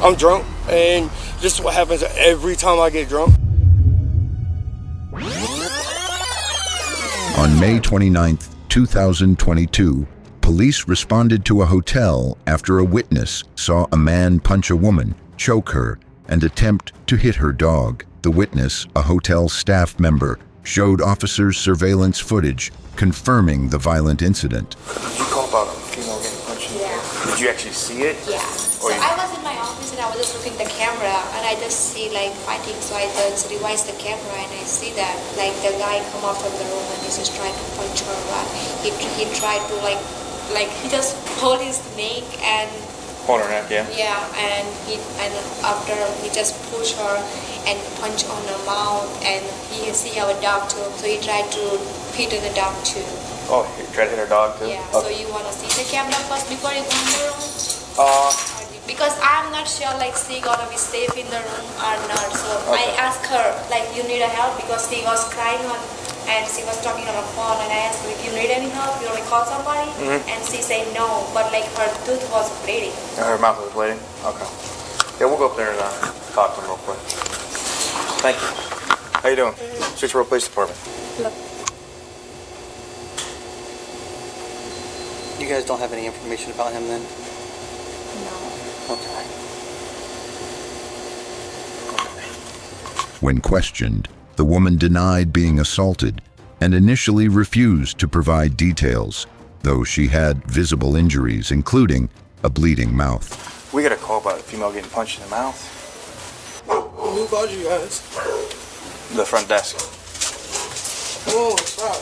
I'm drunk, and this is what happens every time I get drunk. On May 29, 2022, police responded to a hotel after a witness saw a man punch a woman, choke her, and attempt to hit her dog. The witness, a hotel staff member, showed officers surveillance footage confirming the violent incident. Did you call about a female getting punched? Yeah. Did you actually see it? Yeah. So I was in my office and I was just looking at the camera and I just see like fighting. So I just revised the camera and I see that like the guy come out from the room and he's just trying to punch her. He tried to like he just pulled his neck and Hold her neck, yeah. Yeah, and after he just pushed her and punch on her mouth, and he have a dog too, so he tried to hit the dog too. Oh, he tried to hit her dog too? Yeah. Okay. So you want to see the camera first before you go in the room? Because I'm not sure like she gonna be safe in the room or not. So okay. I asked her like you need a help because she was crying on. And she was talking on the phone, and I asked her if you need any help, you want to call somebody? And she said no, but like her tooth was bleeding. Her mouth was bleeding? Okay. Yeah, we'll go up there and talk to him real quick. Thank you. How you doing? Switchboro Police Department. Look. You guys don't have any information about him then? No. Okay. When questioned, the woman denied being assaulted and initially refused to provide details, though she had visible injuries, including a bleeding mouth. We got a call about a female getting punched in the mouth. Who called you guys? The front desk. Oh, stop.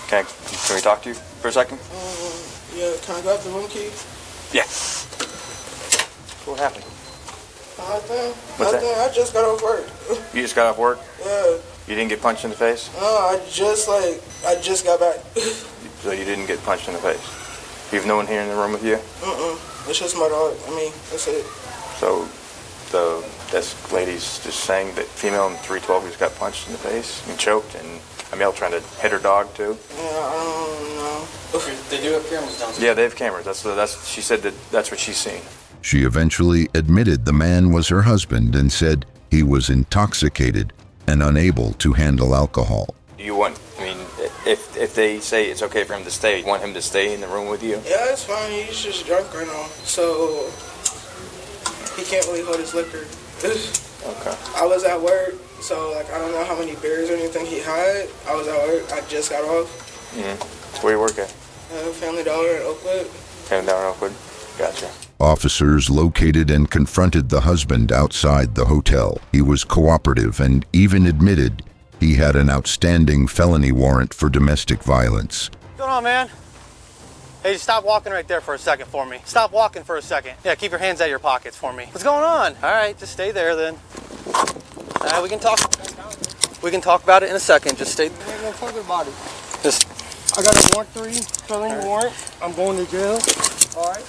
Can we talk to you for a second? Yeah, can I grab the room key? Yeah. What happened? Nothing. What's that? I just got off work. You just got off work? Yeah. You didn't get punched in the face? No, I just got back. So you didn't get punched in the face? You have no one here in the room with you? It's just my dog. I mean, that's it. So the desk lady's just saying that female in 312 just got punched in the face and choked, and a male trying to hit her dog too? Yeah, I don't know. They do have cameras downstairs. Yeah, they have cameras. She said that's what she's seen. She eventually admitted the man was her husband and said he was intoxicated and unable to handle alcohol. If they say it's okay for him to stay, you want him to stay in the room with you? Yeah, it's fine. He's just drunk right now. So he can't really hold his liquor. Okay. I was at work, so like I don't know how many beers or anything he had. I was at work. I just got off. Where you work at? Family Dollar in Oakwood. Family Dollar in Oakwood. Gotcha. Officers located and confronted the husband outside the hotel. He was cooperative and even admitted he had an outstanding felony warrant for domestic violence. What's going on, man? Hey, just stop walking right there for a second for me. Stop walking for a second. Yeah, keep your hands out of your pockets for me. What's going on? All right, just stay there then. All right, we can talk. We can talk about it in a second. Just stay. I ain't gonna talk about it. Just. I got a warrant 3 felony warrant. I'm going to jail. All right.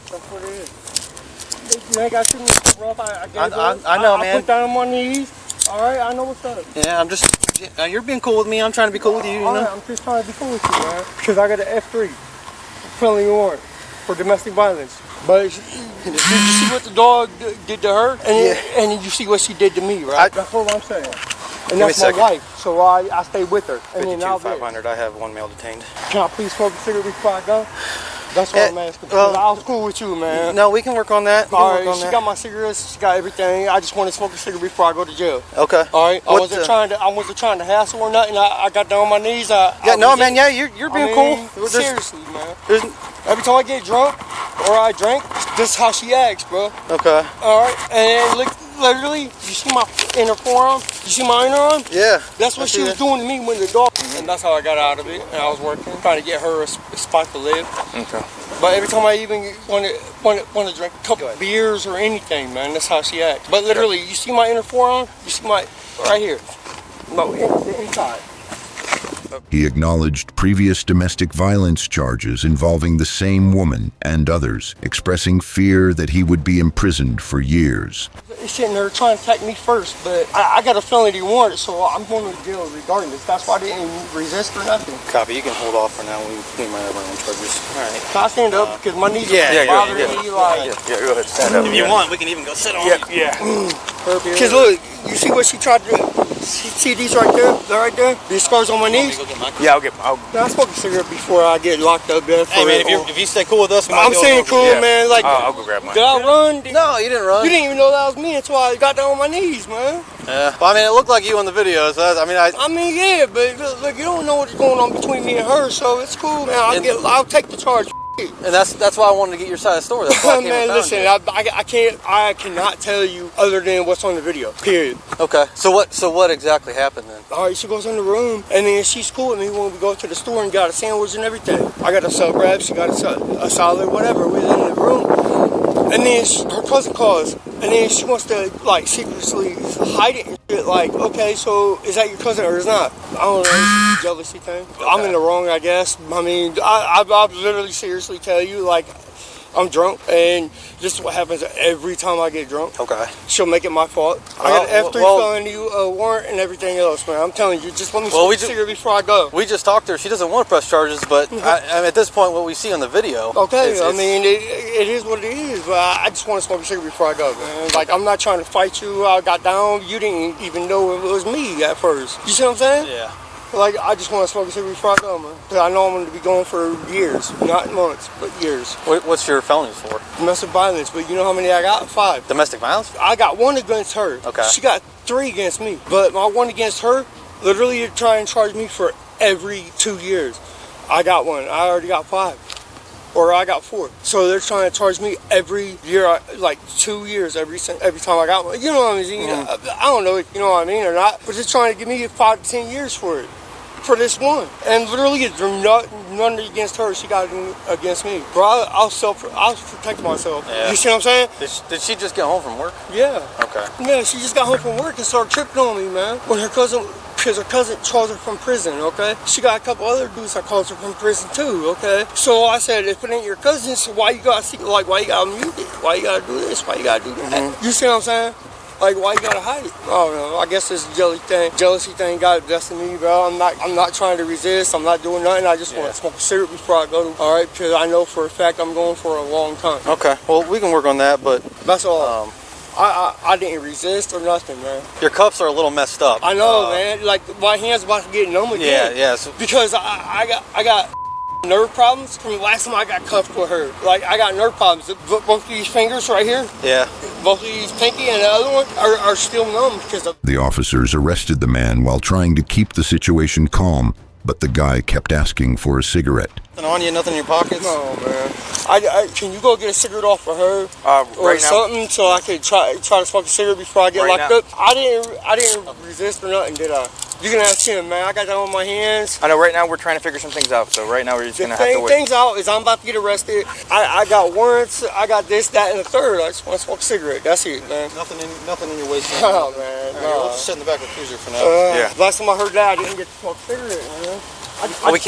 That's what it is. You ain't got to shoot me so rough. I know, man. I put down on my knees. All right, I know what's up. Yeah, I'm just. You're being cool with me. I'm trying to be cool with you. You know. Right, I'm just trying to be cool with you, man. Because I got an F3 felony warrant for domestic violence. But did you see what the dog did to her? And then you see what she did to me, right? That's what I'm saying. And that's my wife, so I stay with her. And then 52-500. I have one male detained. Can I please smoke a cigarette before I go? That's what I'm asking. Well, I was cool with you, man. No, we can work on that. All right, she got my cigarettes, she got everything. I just want to smoke a cigarette before I go to jail. Okay. All right. I wasn't trying to hassle or nothing. I got down on my knees. You're being cool. Seriously, man. Every time I get drunk or I drink, this is how she acts, bro. Okay. All right. And look, literally, you see my inner forearm? You see my inner arm? Yeah. That's what she was doing to me when the dog. And that's how I got out of it. And I was working, trying to get her a spot to live. Okay. But every time I even want to drink a couple beers or anything, man, that's how she acts. But literally, you see my inner forearm? You see my right here? No, the inside. He acknowledged previous domestic violence charges involving the same woman and others, expressing fear that he would be imprisoned for years. He's sitting there trying to attack me first, but I got a felony warrant, so I'm going to jail regardless. That's why I didn't resist or nothing. Copy. You can hold off for now. We might have our own charges. All right. Can I stand up? Because my knees yeah, are bothering me. Like, Yeah, go ahead, stand up. If you want, we can even go sit on it. because look, you see what she tried to do? See these right there? They're right there? These scars on my knees? Yeah, I'll get. I smoke a cigarette before I get locked up there. Hey, man, if you stay cool with us, we might I'm be saying able to- cool, Yeah. man. Like, I'll go grab mine. did I run? No, you didn't run. You didn't even know that was me until I got down on my knees, man. Yeah. Well, I mean, it looked like you on the video. So I mean, yeah, but look, you don't know what's going on between me and her, so it's cool, man. I'll take the charge. and that's why I wanted to get your side of the story. That's why I came Man, and found listen, you. I cannot tell you other than what's on the video. Period. Okay. So what exactly happened then? All right, she goes in the room, and then she's cool with me when we go to the store and got a sandwich and everything. I got a sub wrap, she got a solid, whatever. We're in the room, and then her cousin calls, and then she wants to like secretly hide it and shit. Like, okay, so is that your cousin or is not? I don't know, jealousy thing. I'm in the wrong, I guess. I mean, I'll literally seriously tell you, like, I'm drunk, and this is what happens every time I get drunk. Okay. She'll make it my fault. I got an F3 felony warrant and everything else, man. I'm telling you, just let me smoke a cigarette before I go. We just talked to her. She doesn't want to press charges, but I mean, at this point, what we see on the video. Okay, I mean, it is what it is, but I just want to smoke a cigarette before I go, man. Like, I'm not trying to fight you. I got down. You didn't even know it was me at first. You see what I'm saying? Yeah. Like, I just want to smoke a cigarette before I go, man. Because I know I'm going to be going for years. Not months, but years. What's your felonies for? Domestic violence, but you know how many I got? 5. Domestic violence? I got 1 against her. Okay. She got 3 against me. But my 1 against her, literally they're trying to charge me for every 2 years. I got 1. I already got 5. Or I got 4. So they're trying to charge me every year, like 2 years every time I got 1. You know what I mean? I don't know if you know what I mean or not, but they're trying to give me 5 to 10 years for it. For this 1, and literally it's none against her. She got it against me, bro. I'll protect myself. Yeah. You see what I'm saying? Did she just get home from work? Yeah. Okay. Yeah, she just got home from work and started tripping on me, man. When because her cousin calls her from prison, okay? She got a couple other dudes that calls her from prison too, okay? So I said, if it ain't your cousin, so why you gotta why you gotta mute it? Why you gotta do this? Why you gotta do that? You see what I'm saying? Like, why you gotta hide it? I don't know. I guess this jealousy thing got invested in me, bro. I'm not trying to resist. I'm not doing nothing. I just want to smoke a cigarette before I go. All right, because I know for a fact I'm going for a long time. Okay. Well, we can work on that, but that's all. I didn't resist or nothing, man. Your cuffs are a little messed up. I know, man. Like my hands about to get numb again. Yeah. So because I got nerve problems from the last time I got cuffed with her. Like, I got nerve problems. Both of these fingers right here. Yeah. Both of these pinky and the other one are still numb because of... The officers arrested the man while trying to keep the situation calm, but the guy kept asking for a cigarette. Nothing on you, nothing in your pockets? No, man. Can you go get a cigarette off of her or right something now, so I could try to smoke a cigarette before I get right locked now. up? I didn't resist or nothing, did I? You can ask him, man. I got that on my hands. I know right now we're trying to figure some things out, so right now we're just going to have to wait. Things out is I'm about to get arrested. I got warrants. I got this, that, and the third. I just want to smoke a cigarette. That's it, man. Nothing in your waist. Oh, man. Right, we'll just sit in the back of the cruiser for now. Yeah. Last time I heard that, I didn't get to smoke a cigarette, man. We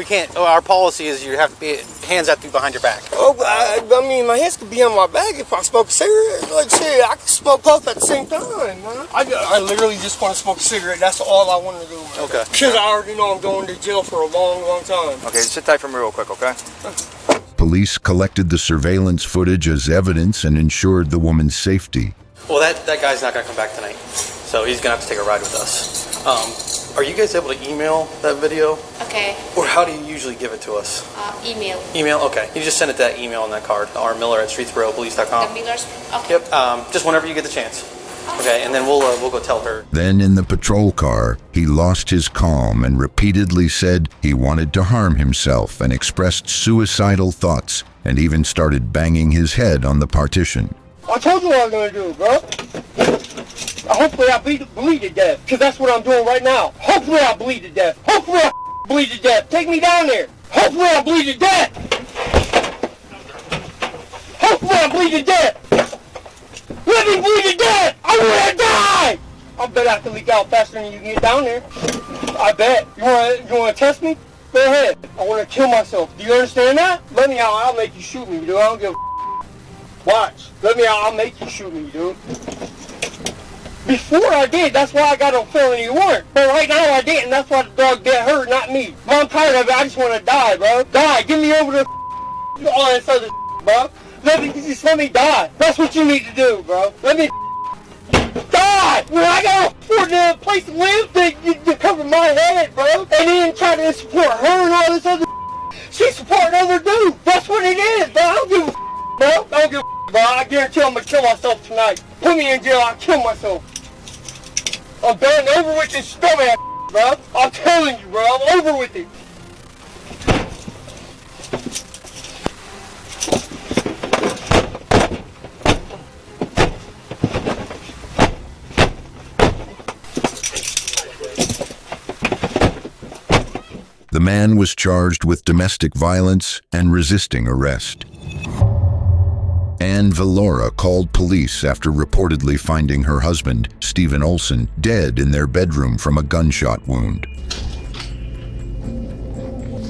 can't. Oh, our policy is you have to be, hands have to be behind your back. Oh, I mean, my hands could be on my back if I smoke a cigarette. Like, shit, I can smoke both at the same time, man. I literally just want to smoke a cigarette. That's all I want to do, man. Okay. Because I already know I'm going to jail for a long, long time. Okay, just sit tight for me real quick, okay? Police collected the surveillance footage as evidence and ensured the woman's safety. Well, that guy's not going to come back tonight, so he's going to have to take a ride with us. Are you guys able to email that video? Okay. Or how do you usually give it to us? Email. Email? Okay. You just send it to that email on that card, rmiller@streetsboropolice.com. The Miller's. Okay. Yep. Just whenever you get the chance. Okay, and then we'll go tell her. Then in the patrol car, he lost his calm and repeatedly said he wanted to harm himself and expressed suicidal thoughts and even started banging his head on the partition. I told you what I was going to do, bro. Hopefully I bleed to death, because that's what I'm doing right now. Hopefully I bleed to death. Hopefully I bleed to death. Take me down there. Hopefully I bleed to death. Hopefully I bleed to death. Let me bleed to death. I want to die. I bet I can leak out faster than you can get down there. I bet. You wanna test me? Go ahead. I wanna kill myself. Do you understand that? Let me out, I'll make you shoot me, dude. I don't give a Watch. Let me out, I'll make you shoot me, dude. Before I did, that's why I got a felony warrant. But right now I didn't, that's why the dog get hurt, not me. But I'm tired of it, I just wanna die, bro. Die, give me over to all this other bro. Let me die. That's what you need to do, bro. Let me die! When I gotta afford a place to live to cover my head, bro. And then try to support her and all this other she's supporting other dudes. That's what it is, bro. I don't give a bro. I don't give a bro. I guarantee I'm gonna kill myself tonight. Put me in jail, I'll kill myself. I'm done over with this dumbass, bro. I'm telling you, bro. I'm over with it. The man was charged with domestic violence and resisting arrest. Ann Valora called police after reportedly finding her husband, Stephen Olson, dead in their bedroom from a gunshot wound.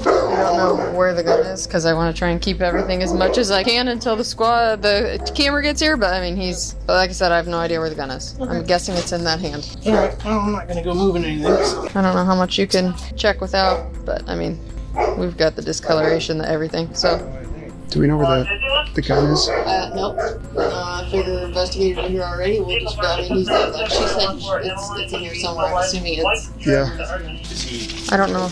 I don't know where the gun is because I want to try and keep everything as much as I can until the camera gets here, but I mean, but like I said, I have no idea where the gun is. Okay. I'm guessing it's in that hand. Alright, I'm not gonna go moving anything. I don't know how much you can check without, but I mean, we've got the discoloration, everything, so. Do we know where the gun is? Nope. I figured the investigators are here already. We'll just, I mean, she said it's in here somewhere. I'm assuming it's. Yeah. I don't know.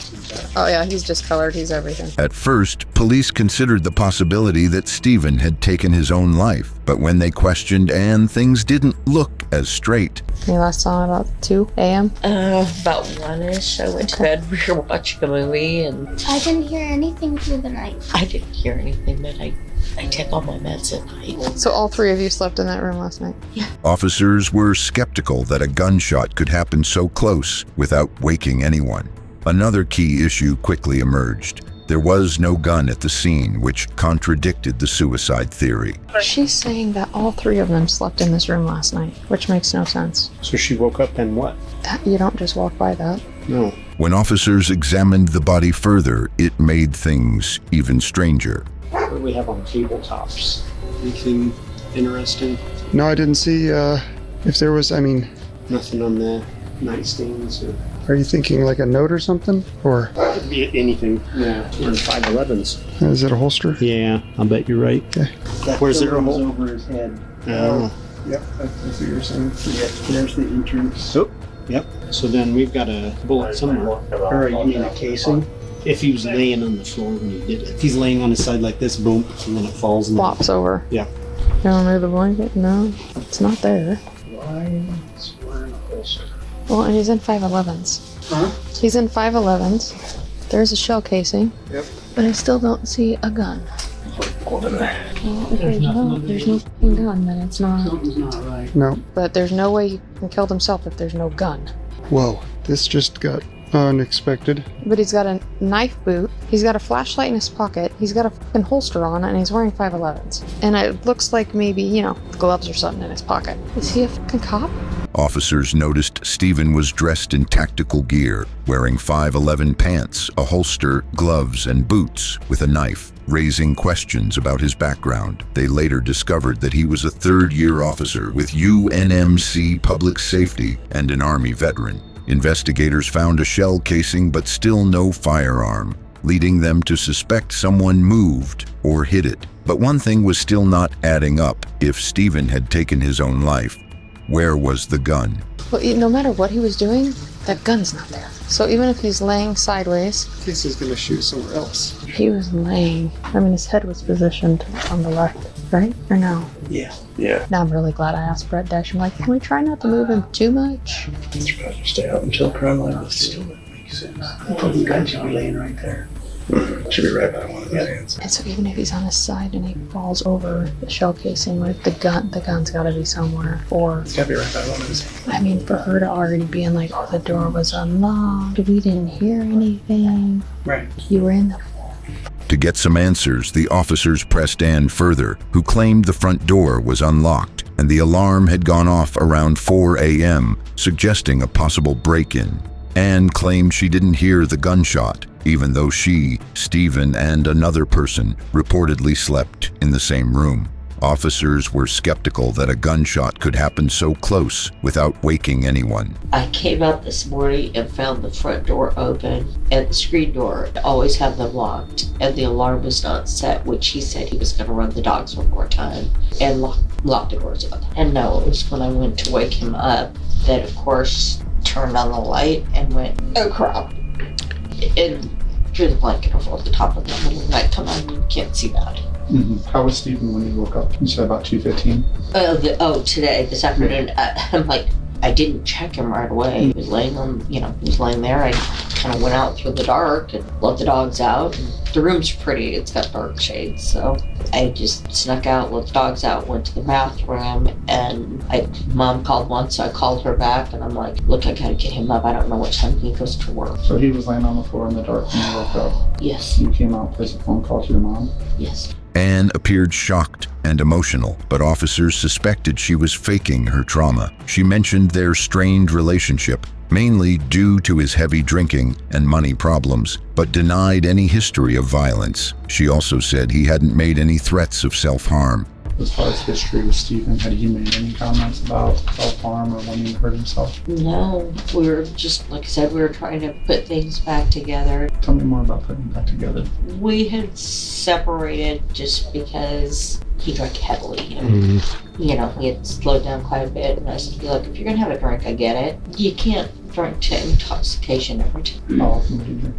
Oh yeah, he's discolored. He's everything. At first, police considered the possibility that Stephen had taken his own life, but when they questioned Ann, things didn't look as straight. You last saw him about 2 a.m.? About 1-ish. I went to bed. We were watching a movie, and I didn't hear anything through the night. I didn't hear anything, but I take all my meds at night. So all 3 of you slept in that room last night? Yeah. Officers were skeptical that a gunshot could happen so close without waking anyone. Another key issue quickly emerged. There was no gun at the scene, which contradicted the suicide theory. She's saying that all 3 of them slept in this room last night, which makes no sense. So she woke up and what? You don't just walk by that. No. When officers examined the body further, it made things even stranger. What do we have on tabletops? Anything interesting? No, I didn't see if there was, Nothing on the nightstands or... Are you thinking like a note or something? Or Could be anything. Yeah, we're in 511s. is it a holster? Yeah, I'll bet you're right. Okay. Where's there a hole? over his head. Oh. Yep, that's what you're saying. Yeah, there's the entrance. Oh, yep. So then we've got a bullet somewhere. Or you mean a casing? If he was laying on the floor when he did it. If he's laying on his side like this, boom, and then it falls. And Flops over. Yeah. You don't remove the blanket? No, it's not there. Why is wearing a holster? Well, and he's in 511s. Huh? He's in 511s. There's a shell casing. Yep. But I still don't see a gun. Well, if there's no fucking gun, then it's not. Something's not right. No. But there's no way he can kill himself if there's no gun. Whoa, this just got unexpected. But he's got a knife boot, he's got a flashlight in his pocket, he's got a fucking holster on, and he's wearing 511s. And it looks like maybe, gloves or something in his pocket. Is he a fucking cop? Officers noticed Stephen was dressed in tactical gear, wearing 511 pants, a holster, gloves, and boots with a knife, raising questions about his background. They later discovered that he was a third-year officer with UNMC Public Safety and an Army veteran. Investigators found a shell casing but still no firearm, leading them to suspect someone moved or hid it. But one thing was still not adding up. If Stephen had taken his own life, where was the gun? Well, no matter what he was doing, that gun's not there. So even if he's laying sideways... In case he's gonna shoot somewhere else. He was laying... his head was positioned on the left, right? Or no? Yeah. Now I'm really glad I asked Brett Dash. I'm like, can we try not to move him too much? It's better to stay out until crime line, but still that makes sense. The gun should be laying right there. Should be right by one of the hands. And so even if he's on his side and he falls over the shell casing with the gun's gotta be somewhere. Or, It's gotta be right by one of his hands. for her to already be in like, oh, the door was unlocked, we didn't hear anything. Right. You were in the... To get some answers, the officers pressed Ann further, who claimed the front door was unlocked and the alarm had gone off around 4 a.m., suggesting a possible break-in. Anne claimed she didn't hear the gunshot, even though she, Stephen, and another person reportedly slept in the same room. Officers were skeptical that a gunshot could happen so close without waking anyone. I came out this morning and found the front door open and the screen door. I always have them locked, and the alarm was not set, which he said he was going to run the dogs one more time and lock the doors up. And no, it was when I went to wake him up that, of course, turned on the light and went, oh crap, and drew the blanket over the top of them. And like, come on, you can't see that. Mm-hmm. How was Stephen when you woke up? You said about 2:15. Today, this afternoon. I'm like, I didn't check him right away. He was laying on, he was laying there. I kind of went out through the dark and let the dogs out. And the room's pretty. It's got dark shades, so I just snuck out, let the dogs out, went to the bathroom, and Mom called once, so I called her back, and I'm like, look, I gotta get him up. I don't know what time he goes to work. So he was laying on the floor in the dark when you woke up? Yes. You came out, placed a phone call to your mom? Yes. Anne appeared shocked and emotional, but officers suspected she was faking her trauma. She mentioned their strained relationship, mainly due to his heavy drinking and money problems, but denied any history of violence. She also said he hadn't made any threats of self-harm. As far as history with Stephen, had he made any comments about self-harm or wanting to hurt himself? No, we were just, like I said, we were trying to put things back together. Tell me more about putting back together. We had separated just because he drank heavily. And, he had slowed down quite a bit. And I said, look, if you're going to have a drink, I get it. You can't drink to intoxication every time. How often would you drink?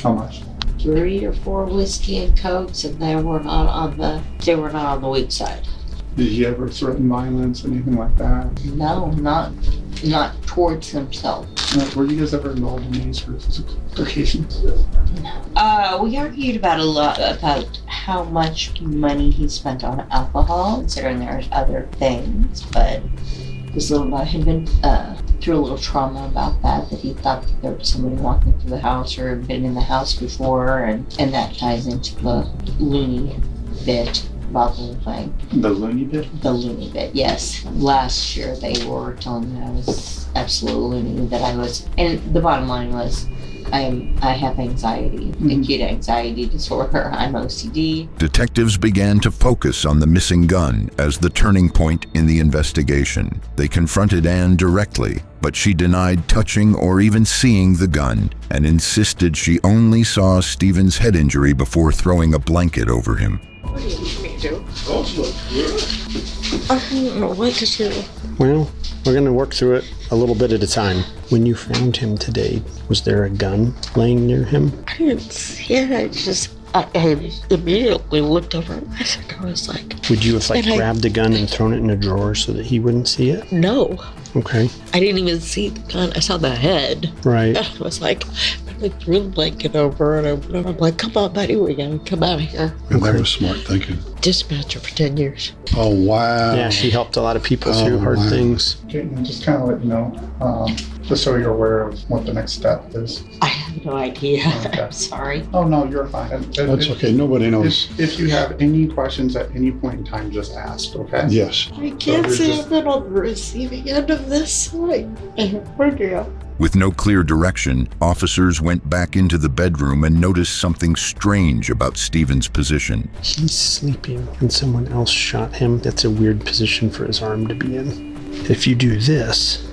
How much? 3 or 4 whiskey and cokes, and they were not on the weak side. Did he ever threaten violence, anything like that? No, not towards himself. Were you guys ever involved in any sort of physical altercations? We argued about how much money he spent on alcohol, considering there's other things, but this little guy had been through a little trauma about that he thought that there was somebody walking through the house or had been in the house before, and that ties into the loony bit about the whole thing. The loony bit? The loony bit, yes. Last year they were telling me I was absolutely loony, that I was, and the bottom line was, I have anxiety, acute anxiety disorder, I'm OCD. Detectives began to focus on the missing gun as the turning point in the investigation. They confronted Anne directly, but she denied touching or even seeing the gun and insisted she only saw Stephen's head injury before throwing a blanket over him. What do you need me to do? I don't know what to do. Well, we're going to work through it a little bit at a time. When you found him today, was there a gun laying near him? I didn't see it. I immediately looked over at my sister. I was like... Would you have grabbed the gun and thrown it in a drawer so that he wouldn't see it? No. Okay. I didn't even see the gun. I saw the head. Right. And I was like, I threw the blanket over and I'm like, come on, buddy, we gotta come out of here. And that was smart thinking. Dispatcher for 10 years. Oh, wow. Yeah, she helped a lot of people through hard things. Jayden, just kind of let you know, just so you're aware of what the next step is. I have no idea. Okay. I'm sorry. Oh, no, you're fine. That's okay. Nobody knows. If you have any questions at any point in time, just ask, okay? Yes. I can't say I've been on the receiving end of this. With no clear direction, officers went back into the bedroom and noticed something strange about Stephen's position. He's sleeping and someone else shot him. That's a weird position for his arm to be in. If you do this,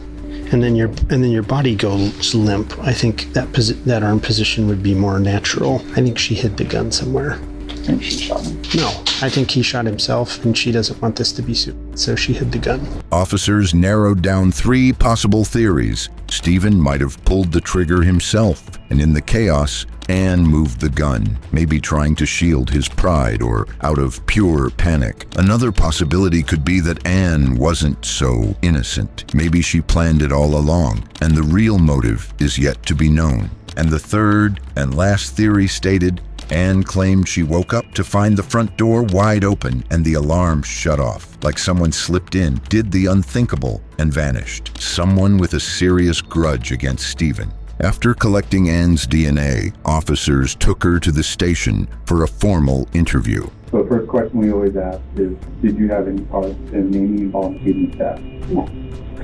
and then your body goes limp, I think that arm position would be more natural. I think she hid the gun somewhere. I think she shot him. No, I think he shot himself, and she doesn't want this to be so she hid the gun. Officers narrowed down 3 possible theories. Stephen might have pulled the trigger himself, and in the chaos, Anne moved the gun, maybe trying to shield his pride or out of pure panic. Another possibility could be that Anne wasn't so innocent. Maybe she planned it all along, and the real motive is yet to be known. And the third and last theory stated, Anne claimed she woke up to find the front door wide open and the alarm shut off, like someone slipped in, did the unthinkable, and vanished. Someone with a serious grudge against Stephen. After collecting Anne's DNA, officers took her to the station for a formal interview. So the first question we always ask is, did you have any part in Mamie involved in Stephen's death? No.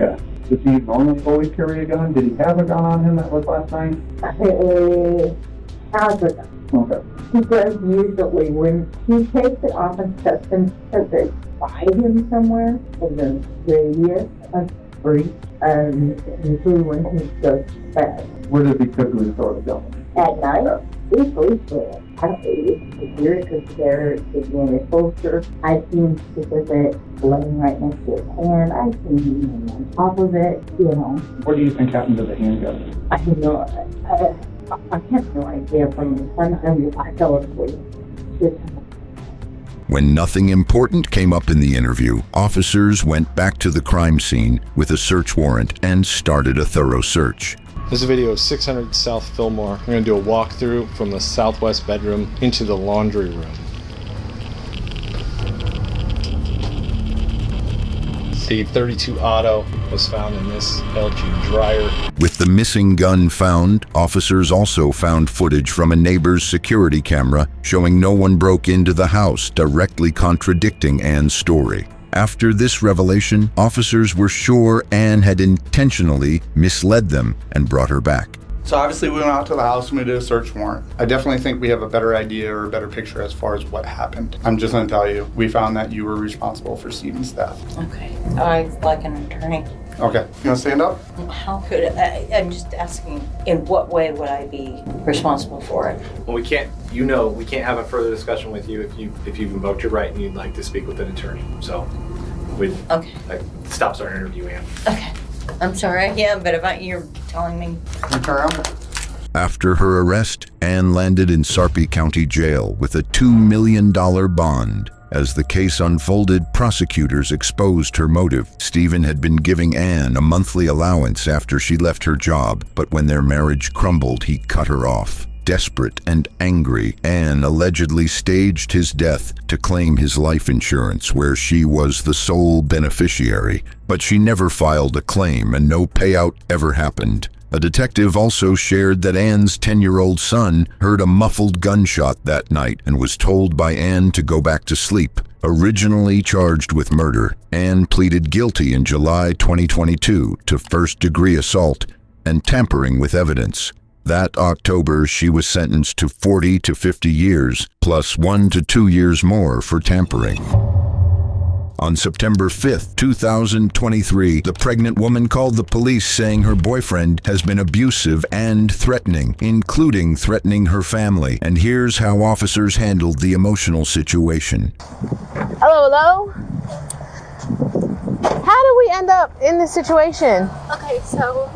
Okay. Does he normally always carry a gun? Did he have a gun on him that was last night? Okay. He does usually when he takes it off and sets it by him somewhere in the radius of street, usually when he goes to bed. Where does he typically throw the gun? At night, he sleeps there. I don't know if it's weird because they're in his holster. I've seen specific laying right next to his hand. I've seen him on top of it, you know. What do you think happened to the handgun? I have no idea from the time I fell asleep. When nothing important came up in the interview, officers went back to the crime scene with a search warrant and started a thorough search. This is a video of 600 South Fillmore. We're going to do a walkthrough from the southwest bedroom into the laundry room. The .32 auto was found in this LG dryer. With the missing gun found, officers also found footage from a neighbor's security camera showing no one broke into the house, directly contradicting Ann's story. After this revelation, officers were sure Ann had intentionally misled them and brought her back. So obviously we went out to the house and we did a search warrant. I definitely think we have a better idea or a better picture as far as what happened. I'm just going to tell you, we found that you were responsible for Stephen's death. Okay. I'd like an attorney. Okay. You want to stand up? How could I'm just asking, in what way would I be responsible for it? Well, we can't have a further discussion with you if you've invoked your right and you'd like to speak with an attorney. So we'd stops our interview, Ann. Okay. I'm sorry, yeah, but you're telling me. After her arrest, Ann landed in Sarpy County Jail with a $2 million bond. As the case unfolded, prosecutors exposed her motive. Stephen had been giving Ann a monthly allowance after she left her job, but when their marriage crumbled, he cut her off. Desperate and angry, Ann allegedly staged his death to claim his life insurance, where she was the sole beneficiary. But she never filed a claim and no payout ever happened. A detective also shared that Ann's 10-year-old son heard a muffled gunshot that night and was told by Ann to go back to sleep. Originally charged with murder, Ann pleaded guilty in July 2022 to first-degree assault and tampering with evidence. That October, she was sentenced to 40 to 50 years, plus 1 to 2 years more for tampering. On September 5th, 2023, the pregnant woman called the police saying her boyfriend has been abusive and threatening, including threatening her family. And here's how officers handled the emotional situation. Hello? How did we end up in this situation? Okay, so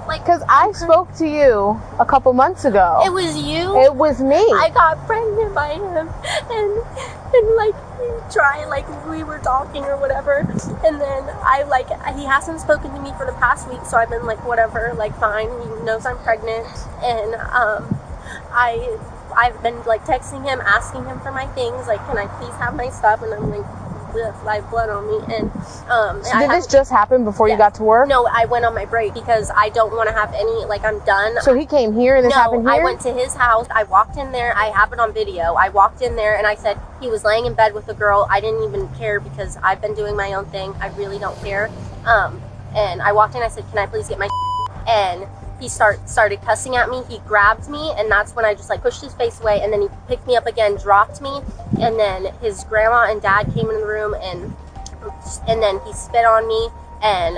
because I spoke to you a couple months ago. It was you? It was me. I got pregnant by him, and we were talking or whatever, and then he hasn't spoken to me for the past week, so I've been whatever, fine, he knows I'm pregnant, and I've been texting him, asking him for my things, can I please have my stuff, and I'm with blood on me, and so did this just happen before you got to work? No, I went on my break because I don't want to have any, I'm done. So he came here and this happened here? I went to his house, I walked in there, I have it on video, I walked in there and I said he was laying in bed with a girl. I didn't even care because I've been doing my own thing, I really don't care, and I walked in, I said, can I please get my and he started cussing at me. He grabbed me, and that's when I just pushed his face away, and then he picked me up again, dropped me, and then his grandma and dad came in the room, and then he spit on me, and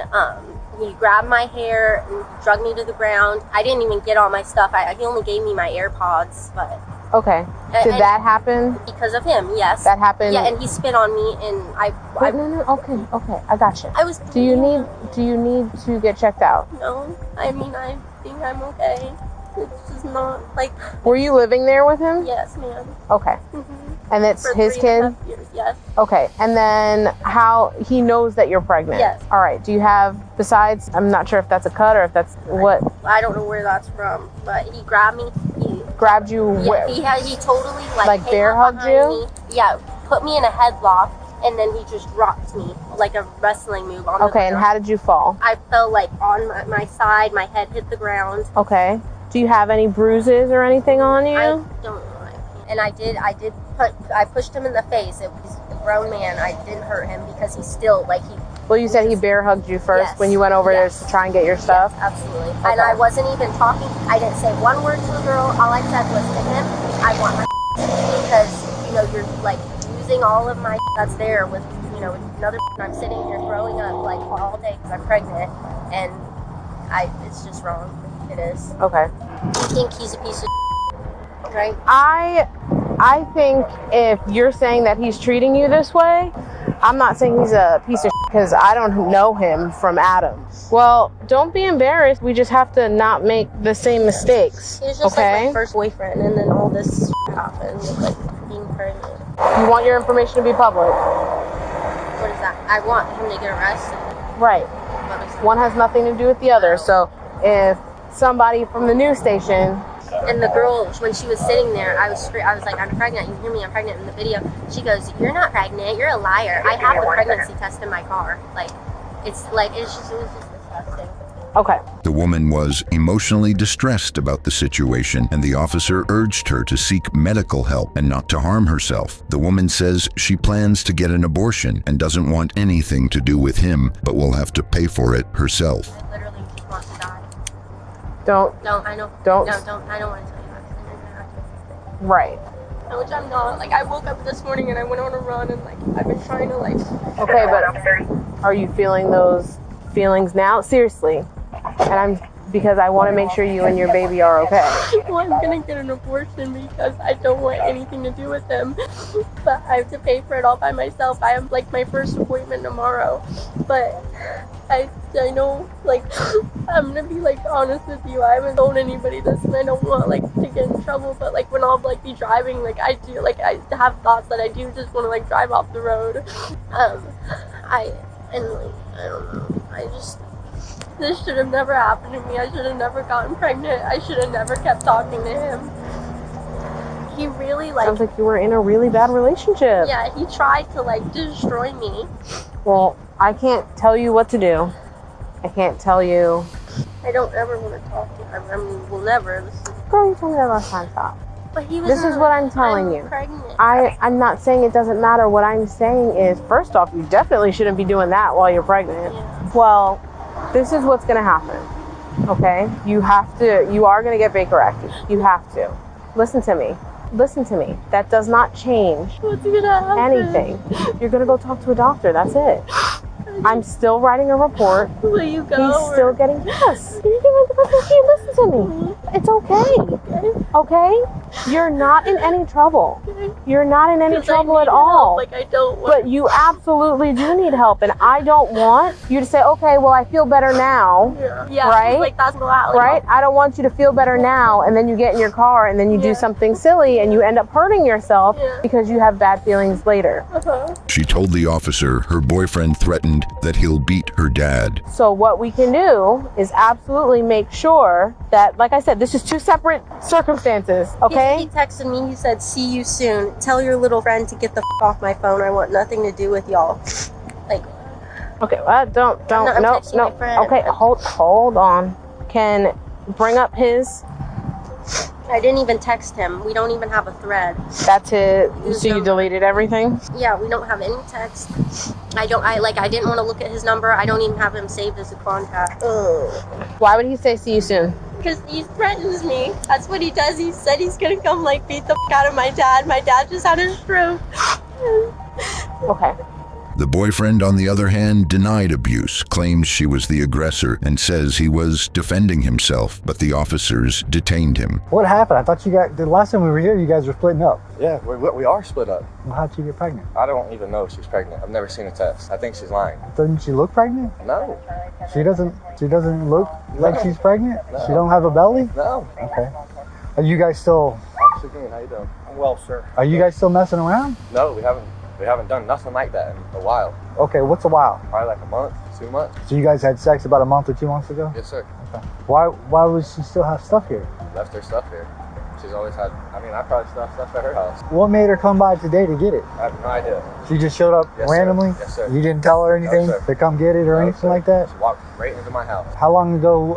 he grabbed my hair and drug me to the ground. I didn't even get all my stuff. He only gave me my AirPods, but... Okay. Did that happen? Because of him, yes. That happened? Yeah, and he spit on me, and no, okay, I got you. I was... Do you need to get checked out? No, I think I'm okay. It's just not, Were you living there with him? Yes, ma'am. Okay. Mm-hmm. And it's For his 3.5 kid? years, yes. Okay, and then how he knows that you're pregnant? Yes. All right, do you have, besides, I'm not sure if that's a cut or if that's what? I don't know where that's from, but he grabbed me. He grabbed you where? He totally bear hugged you? Me. Yeah, put me in a headlock, and then he just dropped me like a wrestling move on the Okay, and how did you fall? I fell on my side, my head hit the ground. Okay. Do you have any bruises or anything on you? I don't know. And I pushed him in the face. It was a grown man. I didn't hurt him because he still, Well, you said he bear hugged you first Yes. when you went over there Yes. to try and get your stuff? Yes, absolutely. And I wasn't even talking. I didn't say one word to the girl. All I said was to him, I want my because, you know, you're like using all of my that's there with, you know, another I'm sitting here throwing up like all day because I'm pregnant, and it's just wrong. It is. Okay. You think he's a piece of right? I think if you're saying that he's treating you this way, I'm not saying he's a piece of because I don't know him from Adam. Well, don't be embarrassed. We just have to not make the same mistakes. He was just like my first boyfriend, and then all this happened with like being pregnant. You want your information to be public. What is that? I want him to get arrested. Right. One has nothing to do with the other. So if somebody from the news station. And the girl, when she was sitting there, I was like, I'm pregnant. You hear me? I'm pregnant in the video. She goes, you're not pregnant. You're a liar. I have the pregnancy test in my car. Like, it was just disgusting. Okay. The woman was emotionally distressed about the situation, and the officer urged her to seek medical help and not to harm herself. The woman says she plans to get an abortion and doesn't want anything to do with him, but will have to pay for it herself. I literally just want to die. Don't. No, I know. Don't. No, don't. I don't want to tell you that. You're gonna have to. Right. No, which I'm not. Like, I woke up this morning and I went on a run, and like I've been trying to like. Okay, but are you feeling those feelings now? Seriously. And because I want to make sure you and your baby are okay. Well, I'm gonna get an abortion because I don't want anything to do with him. But I have to pay for it all by myself. I have like my first appointment tomorrow. But I know, like, I'm gonna be like honest with you. I haven't told anybody this, and I don't want like to get in trouble. But like when I'll like be driving, like I have thoughts that I do just want to like drive off the road. I don't know. This should have never happened to me. I should have never gotten pregnant. I should have never kept talking to him. He really like. Sounds like you were in a really bad relationship. Yeah, he tried to like destroy me. Well, I can't tell you what to do. I can't tell you. I don't ever want to talk to him. I mean, we'll never. Girl, you told me that last time. Stop. But he was. This is what I'm telling you. Pregnant. I'm not saying it doesn't matter. What I'm saying is, first off, you definitely shouldn't be doing that while you're pregnant. Yeah. Well, this is what's going to happen. Okay? You are going to get vaporectomy. You have to. Listen to me. That does not change What's gonna happen? anything. You're going to go talk to a doctor. That's it. I'm still writing a report. Will you go? He's still getting. Yes. Listen to me. It's okay. Okay? You're not in any trouble. You're not in any trouble at all. Like, I don't want. But you absolutely do need help, and I don't want you to say, okay, well, I feel better now. Yeah. Right? Like that's not Right? I don't want you to feel better now, and then you get in your car, and then you do something silly, and you end up hurting yourself because you have bad feelings later. She told the officer her boyfriend threatened that he'll beat her dad. So what we can do is absolutely make sure that, like I said, this is two separate circumstances, okay? He texted me, he said, see you soon. Tell your little friend to get the off my phone. I want nothing to do with y'all. Like. Okay, well, no. Okay, hold on. Can bring up his. I didn't even text him. We don't even have a thread. That's it. So you deleted everything? Yeah, we don't have any text. I didn't want to look at his number. I don't even have him saved as a contact. Why would he say see you soon? Because he threatens me. That's what he does. He said he's gonna come like beat the out of my dad. My dad just had a stroke. Okay. The boyfriend, on the other hand, denied abuse, claims she was the aggressor, and says he was defending himself, but the officers detained him. What happened? I thought the last time we were here, you guys were splitting up. Yeah, we are split up. Well, how'd she get pregnant? I don't even know if she's pregnant. I've never seen a test. I think she's lying. Doesn't she look pregnant? No. She doesn't look like she's pregnant? No. She don't have a belly? No. Okay. Are you guys still... How you doing? I'm well, sir. Are you guys still messing around? No, we haven't done nothing like that in a while. Okay, what's a while? Probably like a month, 2 months. So you guys had sex about a month or 2 months ago? Yes, sir. Okay. Why would she still have stuff here? Left her stuff here. She's always had, I probably stuff at her house. What made her come by today to get it? I have no idea. She just showed up randomly? Sir. Yes, sir. You didn't tell her anything to come get it or anything like that? She walked right into my house. How long ago,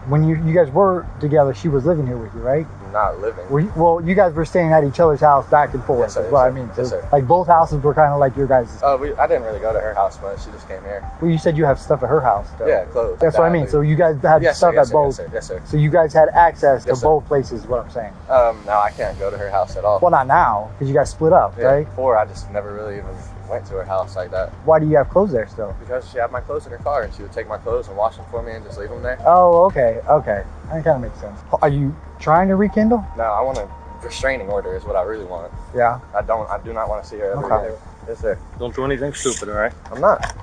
when you guys were together, she was living here with you, right? not living. Well, you guys were staying at each other's house back and forth. Yes, sir, is what yes, I mean. sir. Yes, sir. Like both houses were kind of like your guys'. I didn't really go to her house much. She just came here. Well, you said you have stuff at her house. Though. Yeah, clothes. That's what I mean. So you guys had Yes, stuff sir, yes, at sir, both. Yes, sir. Yes, sir. So you guys had access Yes, to sir. both places. Is what I'm saying. No, I can't go to her house at all. Well, not now because you guys split up, Yeah, right? before I just never really even went to her house like that. Why do you have clothes there still? Because she had my clothes in her car and she would take my clothes and wash them for me and just leave them there. Oh, okay. That kind of makes sense. Are you trying to rekindle? No, I want a restraining order is what I really want. Yeah. I do not want to see her ever Okay. again. Yes, sir. Don't do anything stupid, all right? I'm not.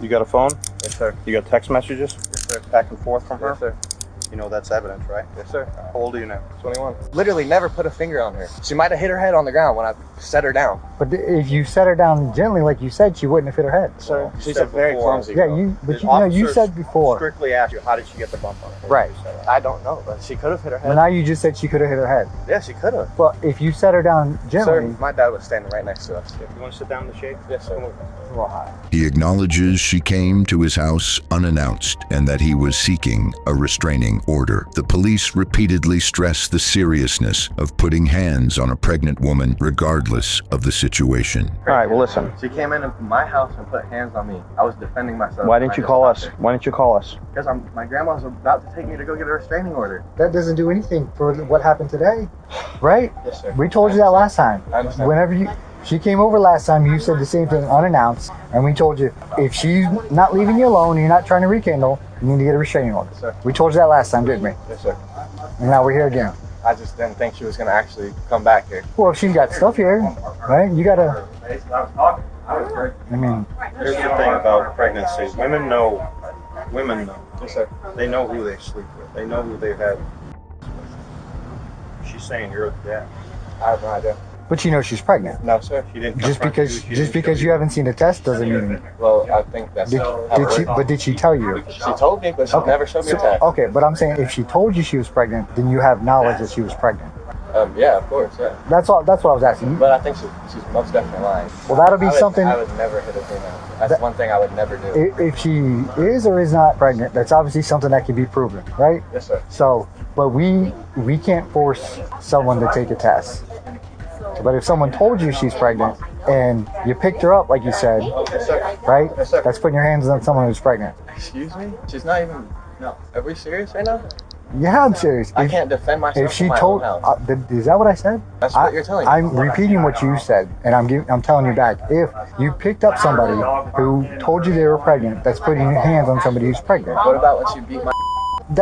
You got a phone? Yes, sir. You got text messages? Yes, sir. Back and forth from her? Yes, sir. You know that's evidence, right? Yes, sir. How old are you now? 21. Literally never put a finger on her. She might have hit her head on the ground when I set her down. But if you set her down gently, like you said, she wouldn't have hit her head. Sir, she's a very clumsy Yeah, girl. you said before. Strictly asked you, how did she get the bump on her? Right. I don't know, but she could have hit her But head. now you just said she could have hit her head. Yeah, she could have. Well, if you set her down gently. Sir, my dad was standing right next to us. You want to sit down in the shade? Yes, sir. He acknowledges she came to his house unannounced and that he was seeking a restraining order. The police repeatedly stress the seriousness of putting hands on a pregnant woman regardless of the situation. All right, well, listen. She came into my house and put hands on me. I was defending myself. Why didn't you call us? Why didn't you call us? Because my grandma was about to take me to go get a restraining order. That doesn't do anything for what happened today, right? Yes, sir. We told you that last time. I understand. Whenever she came over last time, you said the same thing unannounced, and we told you if she's not leaving you alone, you're not trying to rekindle, you need to get a restraining order. Yes, sir. We told you that last time, didn't we? Yes, sir. And now we're here again. I just didn't think she was going to actually come back here. Well, if she's got stuff here, right? You gotta. I mean, Here's the thing about pregnancy. Women know. Yes, sir. They know who they sleep with. They know who they've had. She's saying you're the dad. I have no idea. but you know she's pregnant. No, sir. She didn't. Just because you haven't seen the test doesn't mean. Well, I think that's. Did she tell you? She told me, but she never showed me a test. Okay, but I'm saying if she told you she was pregnant, then you have knowledge that she was pregnant. Yeah, of course, yeah. That's all. That's what I was asking. But I think she's most definitely lying. Well, that'll be something. I would never hit a female. That's one thing I would never do. If she is or is not pregnant, that's obviously something that can be proven, right? Yes, sir. So, but we can't force someone to take a test. But if someone told you she's pregnant and you picked her up, like you said, yes, sir. right? Yes, sir. That's putting your hands on someone who's pregnant. Excuse me? She's not even. No. Are we serious right now? Yeah, I'm serious. I can't defend myself. If she in my told, own house. is that what I said? That's what you're telling me. I'm repeating what you said, and I'm telling you back. If you picked up somebody who told you they were pregnant, that's putting your hands on somebody who's pregnant. What about when she beat my?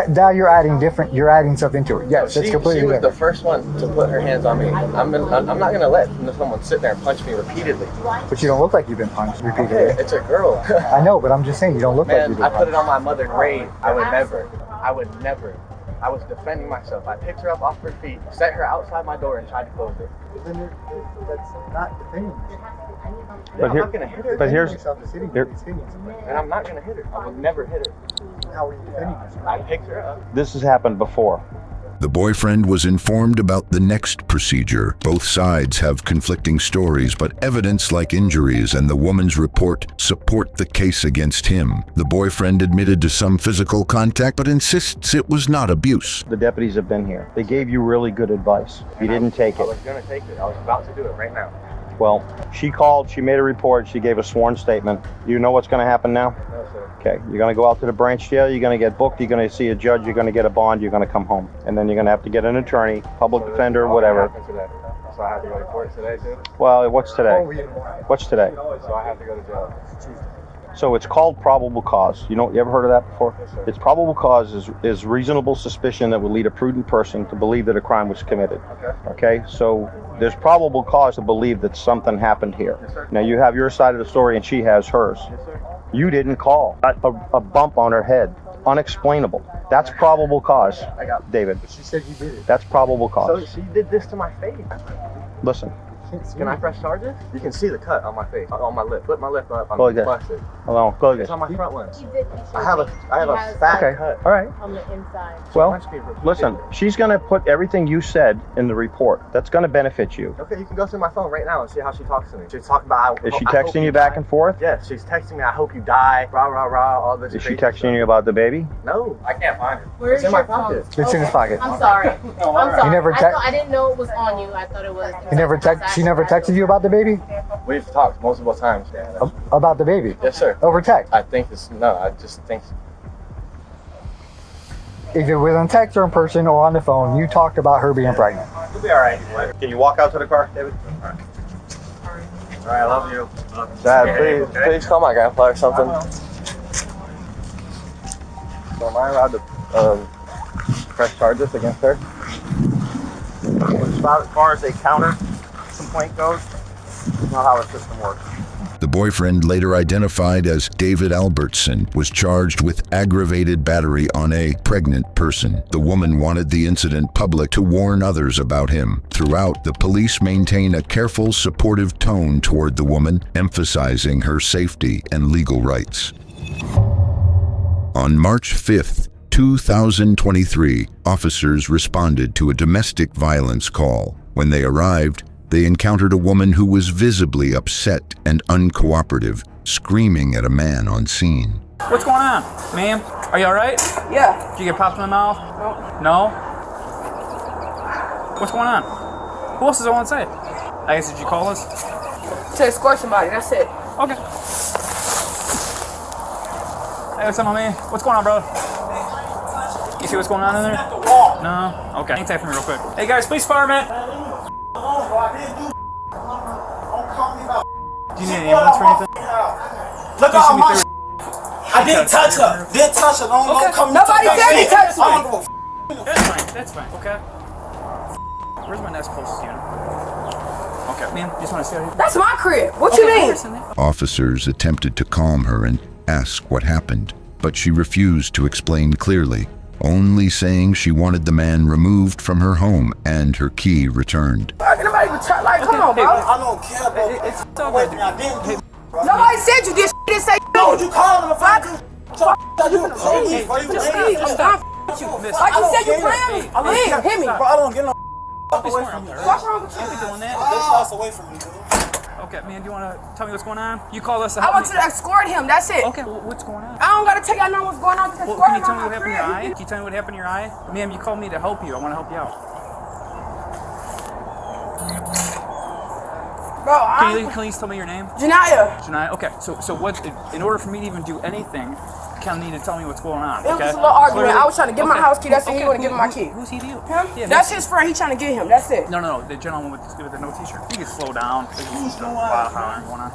Now you're adding stuff into it. Yes, it's completely She was different. the first one to put her hands on me. I'm not gonna let someone sit there and punch me repeatedly. But you don't look like you've been punched repeatedly. Okay, it's a girl. I know, but I'm just saying you don't look like Man, you've been I punched. put it on my mother grave. I would never. I was defending myself. I picked her up off her feet, set her outside my door, and tried to close it. Then that's not defending. I'm not gonna hit her. But here's And I'm not gonna hit her. I would never hit her. How are you defending yourself? I picked her up. This has happened before. The boyfriend was informed about the next procedure. Both sides have conflicting stories, but evidence like injuries and the woman's report support the case against him. The boyfriend admitted to some physical contact, but insists it was not abuse. The deputies have been here. They gave you really good advice. You didn't take I it. was gonna take it. I was about to do it right now. Well, she called, she made a report, she gave a sworn statement. You know what's going to happen now? No, sir. Okay, you're going to go out to the branch jail, you're going to get booked, you're going to see a judge, you're going to get a bond, you're going to come home. And then you're going to have to get an attorney, public defender, whatever. So I have to go to court today too? Well, what's today? What's today? So I have to go to jail. So it's called probable cause. You ever heard of that before? Yes, sir. It's probable cause is reasonable suspicion that would lead a prudent person to believe that a crime was committed. Okay, so there's probable cause to believe that something happened here. Yes, sir. Now you have your side of the story and she has hers. Yes, sir. You didn't call. A bump on her head. Unexplainable. That's probable cause, I got David. She said you did it. That's probable So cause. she did this to my face. Listen, Can I press charges? You can see the cut on my face, on my lip. Flip my lip up. I'm Go like this. busted. Hello. Go like It's this. on my front lens. You did. I have a fat cut. All right. On the inside. Well, listen, she's going to put everything you said in the report. That's going to benefit you. Okay, you can go through my phone right now and see how she talks to me. She's talking about. Is she texting you back and forth? Yes, she's texting me. I hope you die. Rah rah rah. All this. Is she texting you about the baby? No, I can't find it. Where's It's in my your phone? pocket. It's in his pocket. I'm sorry. I'm sorry. You never I didn't know it was on you. I thought it was. She never texted you about the baby? We've talked multiple times. About the baby? Yes, sir. Over text? I think it's no. I just think. If it was on text or in person or on the phone, you talked about her being pregnant. You'll be all right. Can you walk out to the car, David? All right, I love you. Dad, please call my grandpa or something. So am I allowed to press charges against her? As far as a counter complaint goes, that's not how the system works. The boyfriend, later identified as David Albertson, was charged with aggravated battery on a pregnant person. The woman wanted the incident public to warn others about him. Throughout, the police maintain a careful, supportive tone toward the woman, emphasizing her safety and legal rights. On March 5th, 2023, officers responded to a domestic violence call. When they arrived, they encountered a woman who was visibly upset and uncooperative, screaming at a man on scene. What's going on, ma'am? Are you all right? Yeah. Did you get popped in the mouth? No. What's going on? Who else is on site? I guess, did you call us? To escort somebody, that's it. Okay. Hey, what's up, my man? What's going on, brother? You see what's going on in there? No? Okay. Hang tight for me real quick. Hey, guys, police department. Do you need an ambulance for anything? Look at my I didn't touch her. Didn't touch her. Don't come. Nobody said he touched me. That's fine. That's fine. Okay. Where's my next closest unit? Okay, ma'am, you just want to stay here? That's my crib. What you mean? Officers attempted to calm her and ask what happened, but she refused to explain clearly, only saying she wanted the man removed from her home and her key returned. Nobody even touch. Like, come on, bro. I don't care, bro. It's so good. Nobody said you did. You didn't say no. You called him a fuck. Just leave. I'm done. Like you said, you playing me. I leave. Hit me. Bro, I don't get no. Away from me. What's wrong with you? Doing that? This house away from me, dude. Okay, man, do you want to tell me what's going on? You called us to I help want you to escort him. That's it. Okay, well, what's going on? I don't gotta tell y'all know what's going on. Just Well, escort can you him tell me out what my happened in your eye? crib. Can you tell me what happened in your eye? Ma'am, you called me to help you. I want to help you out. Bro, Can you please tell me your name? Janaya. Janaya. Okay, so what? In order for me to even do anything, you kind of need to tell me what's going on. It was Okay? just a little argument. I was trying to get my Okay. house key. That's it. He Okay, wouldn't give me my key. Who's he to you? Him? Yeah, That's his friend. He trying to get him. That's it. No, the gentleman with the no t-shirt. You can slow down. There's just a lot of hollering going on.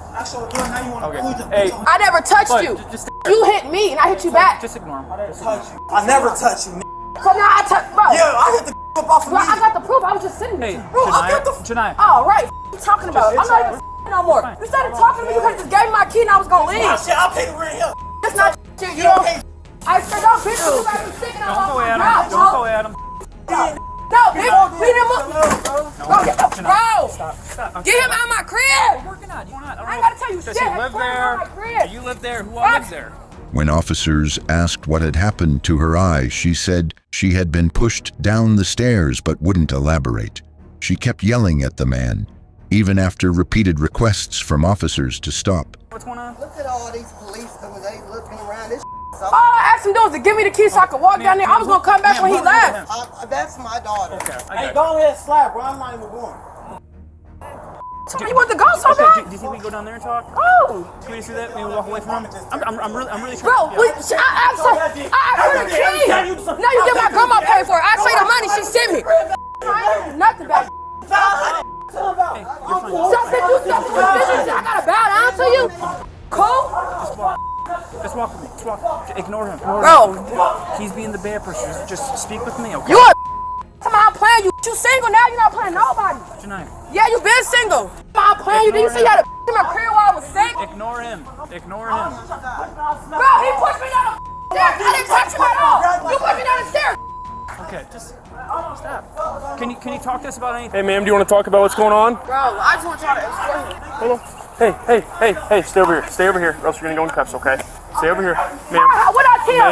Okay. Hey. I never touched Look, you. just You hit me and I hit you back. Just ignore him. I never touched you. So now I touch, bro. Yeah, I hit the off of me. I got the proof. I was just sitting there. Bro, I got the. Janaya. Oh, right. What you talking about? I'm not even no more. You started talking to me. You could have just gave me my key and I was gonna leave. Shit, I'll pay the rent here. That's not shit. You don't pay. I said, don't bitch. You got me sticking out Don't go my at him. mouth, Don't go bro. at him. No, bitch. Beat him up. Bro, get the bro. Stop. Get him out of my crib. We're working on it. I ain't gotta tell you shit. Does he live there? Crib. Do you live there? Who all lives there? When officers asked what had happened to her eye, she said she had been pushed down the stairs but wouldn't elaborate. She kept yelling at the man, even after repeated requests from officers to stop. What's going on? Look at all these police coming. They looking around this. All I asked him to do was to give me the key so I could walk down there. I was gonna come back when he left. That's my daughter. Okay. Hey, go ahead, slap, bro. I'm not even going. You want to go so Okay, bad? do you think we can go down there and talk? Oh! Can we just do that? Maybe walk away from him? I'm really trying. Bro, I asked her the key. Now you get my grandma paid for it. I say the money she sent me. I ain't do nothing back. I gotta bow down to you. Cool? Just walk with me. Just walk. Ignore him. Bro. He's being the bad person. Just speak with me, okay? You a I'm playing you. You single now, you're not playing nobody. Janaya. Yeah, you been single. I'm playing you. Did you see you had a in my career while I was sick? Ignore him. Ignore him. Bro, he pushed me down the stairs. I didn't touch him at all. You pushed me down the stairs. Okay, just Stop. Can you talk to us about anything? Hey, ma'am, do you want to talk about what's going on? Bro, I just want y'all to explain it. Hold on. Hey, stay over here. Stay over here, or else you're gonna go in cuffs, okay? Stay over here. Ma'am. What I tell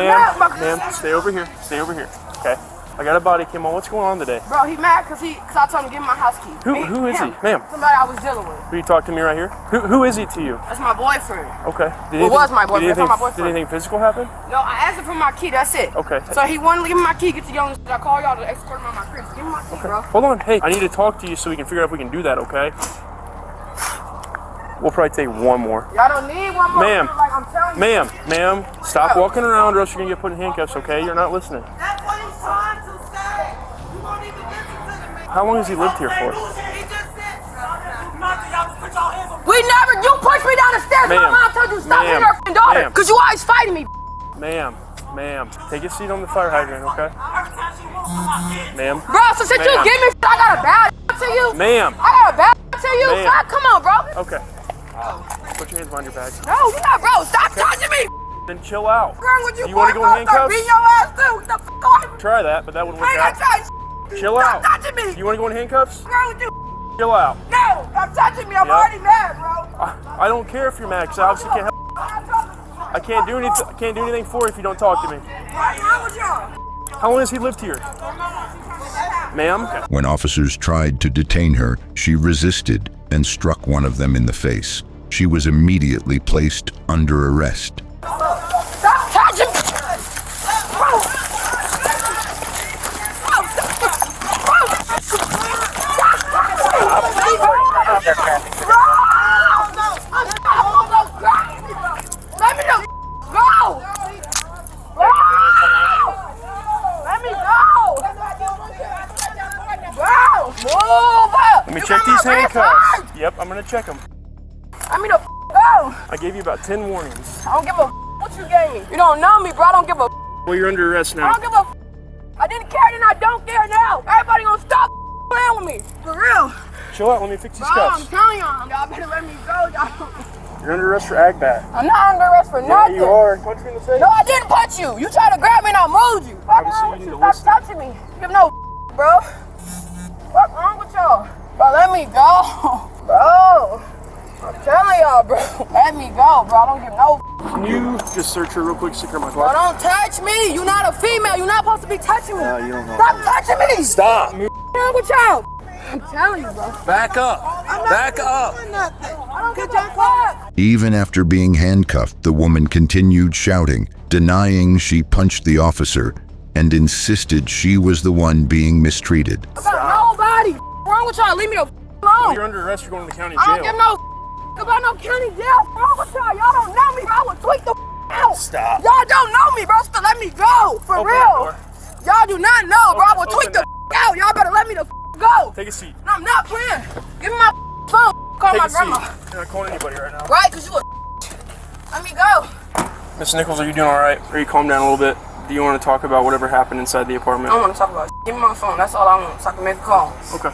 Ma'am, stay over here. Stay over here, okay? I got a body cam on. What's going on today? Bro, he mad because I told him to give me my house key. Who is he? Ma'am. Somebody I was dealing with. Will you talk to me right here? Who is he to you? That's my boyfriend. Okay. It was my boyfriend. That's not my boyfriend. Did anything physical happen? No, I asked him for my key. That's it. Okay. So he wanted to give me my key. Get the young shit. I call y'all to escort him out my crib. Give me my key, bro. Hold on. Hey, I need to talk to you so we can figure out if we can do that, okay? We'll probably take one more. Y'all don't need one more. Ma'am. Like I'm telling you. Ma'am, stop walking around or else you're gonna get put in handcuffs, okay? You're not listening. That's what he's trying to say. You won't even listen to me. How long has he lived here for? We never, you pushed me down the stairs. My mom told you to stop hitting her daughter. Because you always fighting me. Ma'am, take a seat on the fire hydrant, okay? Ma'am. Bro, so since you give me I got a bad to you. Ma'am. I got a bad to you. Stop, come on, bro. Okay. Put your hands behind your back. No, you're not, bro. Stop touching me. Then chill out. Girl, would you want to go in handcuffs? Beat your ass too. What the fuck? Try that, but that wouldn't work out. Chill out. Stop touching me. You want to go in handcuffs? Girl, would you? Chill out. No, stop touching me. I'm already mad, bro. I don't care if you're mad, because I obviously can't help. I can't do anything for you if you don't talk to me. How long has he lived here? Ma'am? When officers tried to detain her, she resisted and struck one of them in the face. She was immediately placed under arrest. Stop touching me. Let me go. Go. Let me go. Bro, move. Let me check these handcuffs. Yep, I'm gonna check them. I mean, go. I gave you about 10 warnings. I don't give a what you gave me. You don't know me, bro. I don't give a. Well, you're under arrest I now. don't give a. I didn't care then. I don't care now. Everybody gonna stop playing with me. For real. Chill out. Let me fix these Bro, I'm cuffs. telling y'all better let me go. Y'all. You're under arrest for agbat. I'm not under arrest for nothing. Yeah, you are. Punch me in the face. No, I didn't punch you. You tried to grab me and I moved you. Fuck wrong with you? Stop touching me. Give no bro. What's wrong with y'all? Bro, let me go. Bro. I'm telling y'all, bro. Let me go, bro. I don't give no. Can you just search her real quick, stick her in my Bro, car? don't touch me. You're not a female. You're not supposed to be touching me. You don't know. Stop touching me. Stop. What's wrong with y'all? I'm telling you, bro. Back up. Back up. I don't give a fuck. Even after being handcuffed, the woman continued shouting, denying she punched the officer, and insisted she was the one being mistreated. About nobody. What's wrong with y'all? Leave me the alone. Well, you're under arrest. You're going to the county jail. I don't give no about no county jail. What's wrong with y'all? Y'all don't know me, bro. I would tweak the out. Stop. Y'all don't know me, bro. So let me go. For real. Y'all do not know, bro. I would tweak the out. Y'all better let me the go. Take a seat. No, I'm not playing. Give me my phone. Call Take my a grandma. seat. You're not calling anybody right now. Right? Because you a let me go. Miss Nichols, are you doing all right? Are you calm down a little bit? Do you want to talk about whatever happened inside the apartment? I don't want to talk about it. Give me my phone. That's all I want. So I can make a call. Okay.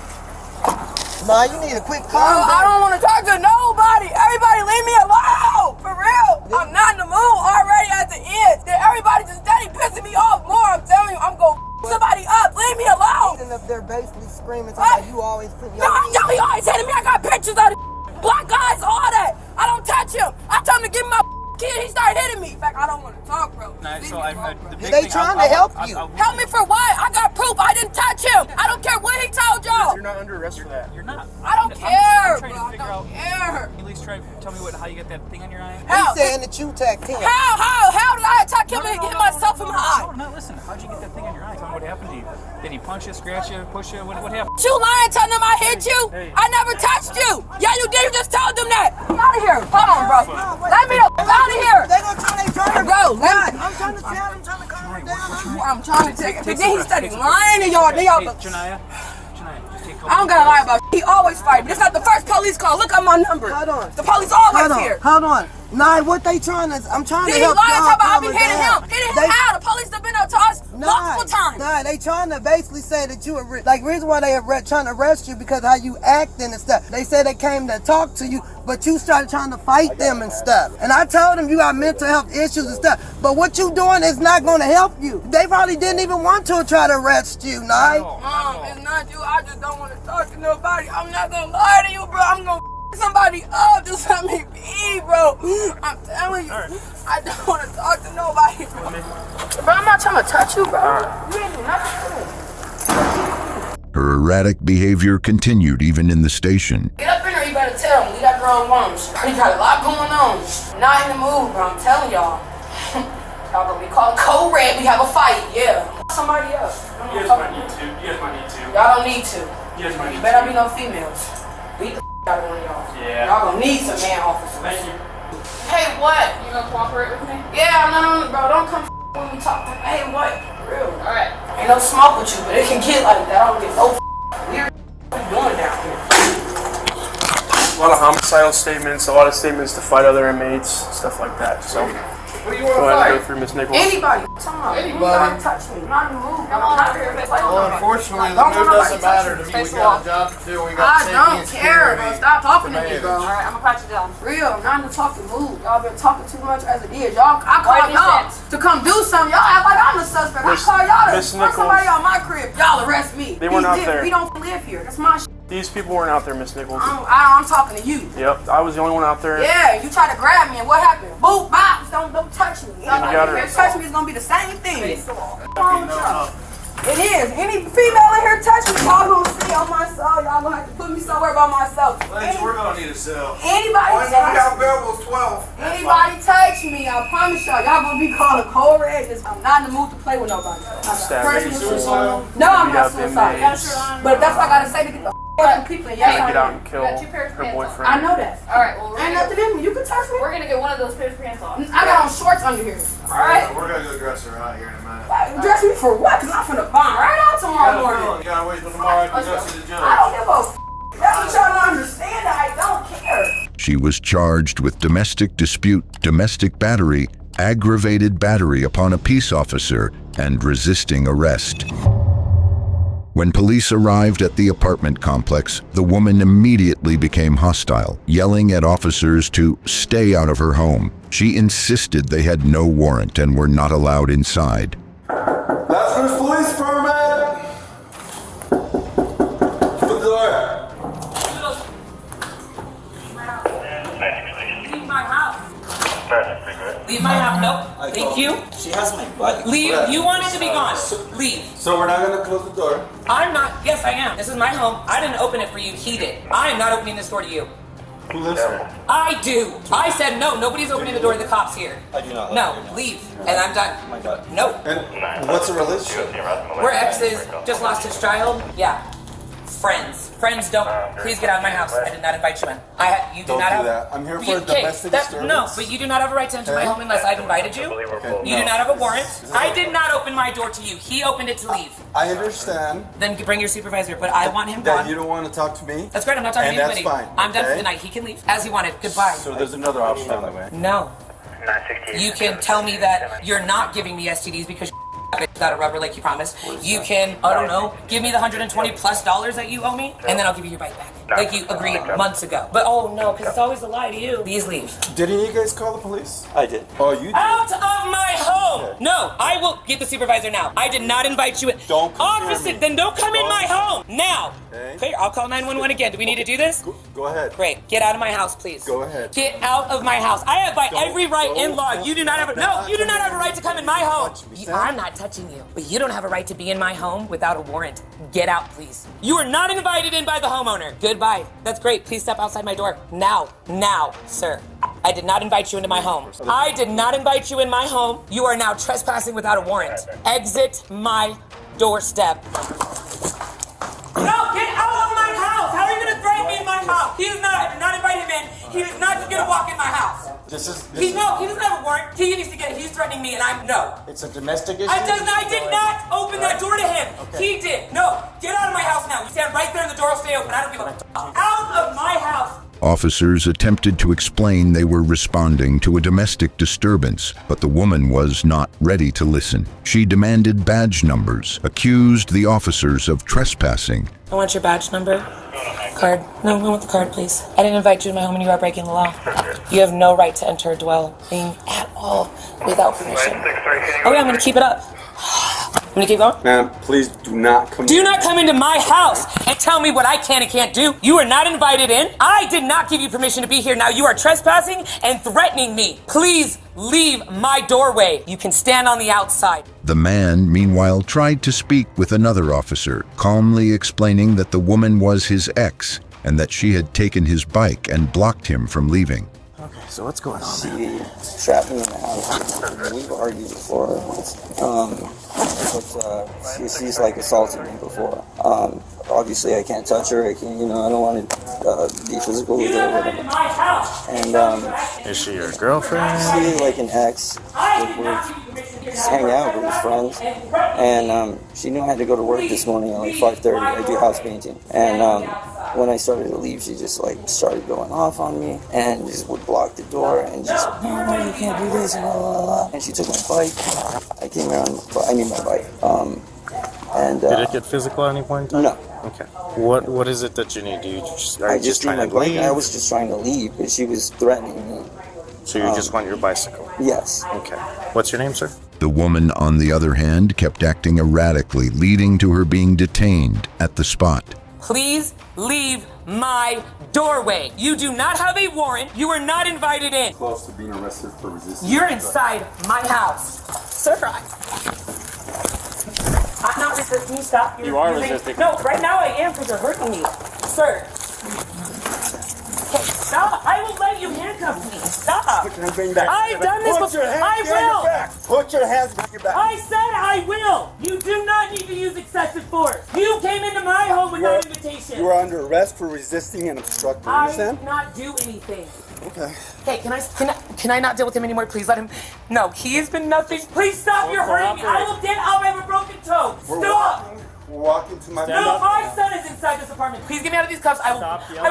Ma, you need a quick call. I don't want to talk to nobody. Everybody leave me alone. For real. I'm not in the mood already at the end. Then everybody just steady pissing me off more. I'm telling you, I'm going to somebody up. Leave me alone. And they're basically screaming like you always put your... No, he always hitting me. I got pictures of the black guys, all that. I don't touch him. I told him to give me my kid. He started hitting me. In fact, I don't want to talk, bro. They trying to help you. Help me for what? I got proof. I didn't touch him. I don't care what he told y'all. You're not under arrest for that. You're not. I don't care, I'm trying bro. to figure out. Care. At least tell me how you get that thing on your eye. How? He's saying that you attacked him. How did I attack him and hit myself in my eye? No, listen. How'd you get that thing on your eye? Tell me what happened to you. Did he punch you, scratch you, push you? What happened? You lying, telling them I hit you? I never touched you. Yeah, you did. You just told them that. Get out of here. Hold on, bro. Let me out of here. They gonna try to bro, let me. I'm trying to tell him, trying to calm him down. I'm trying to take it. But then he started lying to y'all. Then y'all. Janaya, I don't gotta lie about it. He always fight. This not the first police call. Look at my number. Hold on. The police always here. Hold on. Nah, what they trying to? I'm trying to He help lying y'all talking about I calm be her hitting down. him. Hitting him how? The police have been up to us multiple times. Nah, they trying to basically say that you were like reason why they trying to arrest you because how you acting and stuff. They said they came to talk to you, but you started trying to fight them and stuff. And I told them you got mental health issues and stuff. But what you doing is not going to help you. They probably didn't even want to try to arrest you, Nye. Mom, it's not you. I just don't want to talk to nobody. I'm not gonna lie to you, bro. I'm gonna somebody up. Just let me be, bro. I'm telling you, I don't want to talk to nobody, bro. Bro, I'm not trying to touch you, bro. You ain't do nothing to me. Her erratic behavior continued even in the station. Get up in there, you better tell him. Leave that girl alone. He got a lot going on. Not in the mood, bro. I'm telling y'all. Y'all gonna be called code red. We have a fight, yeah. Somebody else. You guys might need to. You guys might need to. Y'all don't need to. You guys might need to. Better be no females. Beat the out of one of y'all. Yeah. Y'all gonna need some man officers. Thank you. Hey, what? You gonna cooperate with me? Yeah, no, bro. Don't come when we talk. Hey, what? For real. Alright. Ain't no smoke with you, but it can get like that. I don't get no weird. What you doing down here? A lot of homicidal statements, a lot of statements to fight other inmates, stuff like that. So, What do you go ahead and go through Miss Nichols. Anybody. Anybody. Touch me. Not in the mood. I'm not here to play with Well, nobody. unfortunately, the Don't mood let nobody doesn't touch matter me. to me. Face We the wall. got a job to do. We got I safety don't and care, bro. security Stop talking to me, to bro. manage. Alright, I'm gonna pat you down. Real, I'm not in the talking mood. Y'all been talking too much as it is. Y'all, I call y'all to come do something. Y'all act like I'm the suspect. I call y'all to Miss force somebody out my crib. Y'all arrest me. They weren't out there. We don't live here. That's my shit. These people weren't out there, Miss Nichols. I'm talking to you. Yep, I was the only one out there. Yeah, you try to grab me and what happened? Boop, box, don't touch me. got her. If you touch me, it's gonna be the same thing. What's wrong with y'all? It is. Any female in here touch me, y'all gonna see on my soul. Y'all gonna have to put me somewhere by myself. We're gonna need a cell. Anybody Only one we got available is 12. Anybody touch me, I promise y'all gonna be called a cold red. I'm not in the mood to play with nobody. Stabbing, suicide. No, I'm not Beat up suicidal. inmates. But that's what I gotta say to get the out people. Yes, Trying to I get out am. and kill her boyfriend. I know that. Alright, well, Ain't nothing in me. You can touch me. we're gonna get one of those pairs of pants off. I got on shorts under here. Alright? We're gonna go dress her out here in a minute. Dress me for what? Cause I'm finna bomb right out tomorrow morning. You gotta wait till tomorrow to go see the judge. I don't give a f. That's what y'all don't understand. I don't care. She was charged with domestic dispute, domestic battery, aggravated battery upon a peace officer, and resisting arrest. When police arrived at the apartment complex, the woman immediately became hostile, yelling at officers to stay out of her home. She insisted they had no warrant and were not allowed inside. That's Bruce Police Permit! The door. Leave my house. Leave my house. Nope. Thank you. She has my bike. Leave. You want it to be gone. Leave. So we're not gonna close the door? I'm not. Yes, I am. This is my home. I didn't open it for you. He did. I am not opening this door to you. Who lives here? I do. I said no. Nobody's opening the door to the cops here. I do not. No. Leave. And I'm done. Oh my God. No. And what's the relationship? We're exes. Just lost his child. Yeah. Friends. Friends don't. Please get out of my house. I did not invite you in. You do Don't not do have. that. I'm here for You- a domestic disturbance. No, but you do not have a right to enter my home unless I've invited you. You do not have a warrant. I did not open my door to you. He opened it to leave. I understand. Then bring your supervisor, but I want him that gone. you don't want to talk to me. That's great. I'm not talking and to anybody. that's fine. I'm done for okay? the night. He can leave as he wanted. Goodbye. So there's another option on the way. No. You can tell me that you're not giving me STDs because without a rubber like you promised. You can, I don't know, give me the $120+ that you owe me, and then I'll give you your bike back. Like you agreed months ago. But oh no, because it's always a lie to you. Please leave. Didn't you guys call the police? I did. Oh, you did? Out of my home! No, I will get the supervisor now. I did not invite you in. Don't come Officer, near me. then don't come in my home now. Okay. Clear, I'll call 911 again. Do we need to do this? Go ahead. Great. Get out of my house, please. Go ahead. Get out of my house. I have by Don't every right go. in law. You do not have a no. You do not have a right to come in my home. me, I'm not touching you, but you don't have a right to be in my home without a warrant. Get out, please. You are not invited in by the homeowner. Goodbye. That's great. Please step outside my door now, sir. I did not invite you into my home. I did not invite you in my home. You are now trespassing without a warrant. Exit my doorstep. No, get out of my house! How are you gonna threaten me in my house? He is not. I did not invite him in. He is not just gonna walk in my house. He doesn't have a warrant. He needs to get it. He's threatening me, and I'm no. It's a domestic issue? I did not open that door to him. Okay. He did. No, get out of my house now. You stand right there, and the door will stay open. I don't give a f. Out of my house. Officers attempted to explain they were responding to a domestic disturbance, but the woman was not ready to listen. She demanded badge numbers, accused the officers of trespassing. I want your badge number. Card. No, I want the card, please. I didn't invite you to my home and you are breaking the law. You have no right to enter a dwelling at all without permission. Oh yeah, I'm gonna keep it up. I'm gonna keep going. Ma'am, please do not come. Do not come into my house and tell me what I can and can't do. You are not invited in. I did not give you permission to be here. Now you are trespassing and threatening me. Please leave my doorway. You can stand on the outside. The man, meanwhile, tried to speak with another officer, calmly explaining that the woman was his ex and that she had taken his bike and blocked him from leaving. Okay, so what's going on? She trapped me in the house. We've argued before. She's like assaulted me before. Obviously, I can't touch her. I can't, I don't want to be physical with her. Or whatever. And is she your girlfriend? She's like an ex. We just hang out with friends. And she knew I had to go to work this morning at like 5:30. I do house painting. And when I started to leave, she just like started going off on me and just would block the door and just, no, you can't do this and blah, blah, blah. And she took my bike. I came around, I need my bike. Did it get physical at any point in time? No. Okay. What is it that you need? Are you just trying to leave? leave? I was just trying to leave, but she was threatening me. So you just want your bicycle? Yes. Okay. What's your name, sir? The woman, on the other hand, kept acting erratically, leading to her being detained at the spot. Please leave my doorway. You do not have a warrant. You are not invited in. Close to being arrested for resisting. You're inside my house. Sir, I'm not resisting. You stop. You are resisting. No, right now I am because you're hurting me. Sir. Okay, stop. I will let you handcuff me. Stop. Put your hands back. I've done this before. I will. Put your hands behind your back. I said I will. You do not need to use excessive force. You came into my home without invitation. You are under arrest for resisting and obstructing. I Understand? did not do anything. Okay. Hey, can I not deal with him anymore? Please let him. No, he has been nothing. Please stop. You're hurting me. I will get up. I have a broken toe. Stop. We're walking to my. No, my son is inside this apartment. Please get me out of these cuffs. I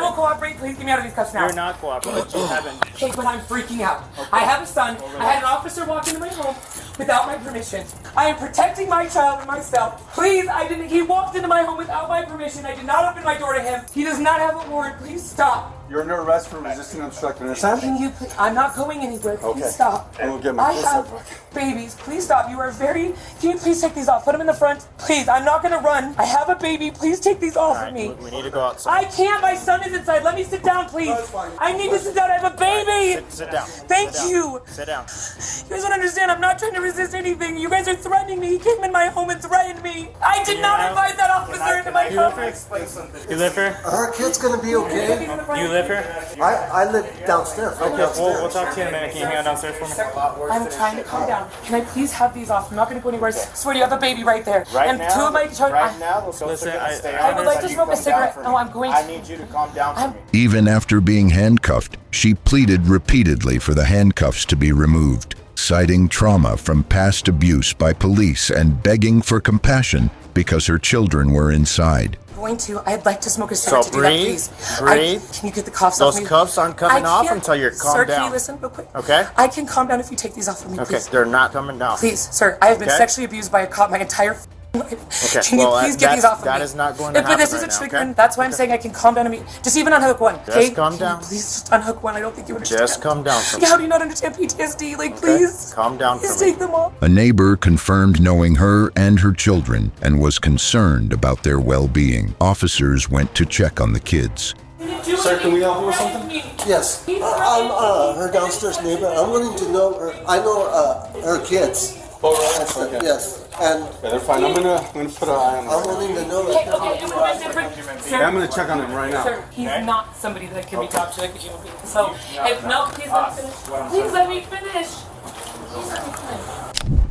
will cooperate. Please get me out of these cuffs now. You're not cooperating. You haven't. Okay, but I'm freaking out. Okay. I have a son. I had an officer walk into my home without my permission. I am protecting my child and myself. Please, he walked into my home without my permission. I did not open my door to him. He does not have a warrant. Please stop. You're under arrest for resisting and obstructing. Understand? Can you please? I'm not going anywhere. Please stop. And we'll get my I have babies. Please stop. You are very. Can you please take these off? Put them in the front. Please. I'm not going to run. I have a baby. Please take these off of me. We need to go outside. I can't. My son is inside. Let me sit down, please. I need to sit down. I have a baby. Sit down. Thank you. Sit down. You guys don't understand. I'm not trying to resist anything. You guys are threatening me. He came in my home and threatened me. I did not invite that officer into my home. You live here? Her kid's gonna be okay. You live here? I live downstairs. Okay, we'll talk to you in a minute. Can you hang out downstairs for me? I'm trying to calm down. Can I please have these off? I'm not going to go anywhere. I swear to you, I have a baby right there. Right and now? two of my children. Right now? Listen, I would like to smoke a cigarette. No, I'm going to. I need you to calm down for me. Even after being handcuffed, she pleaded repeatedly for the handcuffs to be removed, citing trauma from past abuse by police and begging for compassion because her children were inside. I'd like to smoke a cigarette to do that, please. Breathe. Can you get the cuffs off me? Those cuffs aren't coming off until you're calm sir, down. Can you listen real quick? Okay. I can calm down if you take these off of me, Okay, please. they're not coming down. Please, sir, I have been sexually abused by a cop my entire life. Okay, Can you please get these off of me? That is not going to happen. But this is a right triggering. now, okay? That's why I'm saying I can calm down. Just even unhook one. Just calm down. Please just unhook one. I don't think you understand. Just calm down for me. How do you not understand PTSD? Please. Calm down Please for me. take them off. A neighbor confirmed knowing her and her children and was concerned about their well-being. Officers went to check on the kids. Sir, can we help you with something? Yes. I'm her downstairs neighbor. I'm wanting to know her. I know her kids. Oh, right. Okay. Yes. And yeah, they're fine. I'm gonna put an eye on them. I'm wanting to know Okay, Yeah, I'm gonna check on him right now. Sir, he's not somebody that can be talked to like a human being. So, if no, please let me finish. Please let me finish. Please let me finish.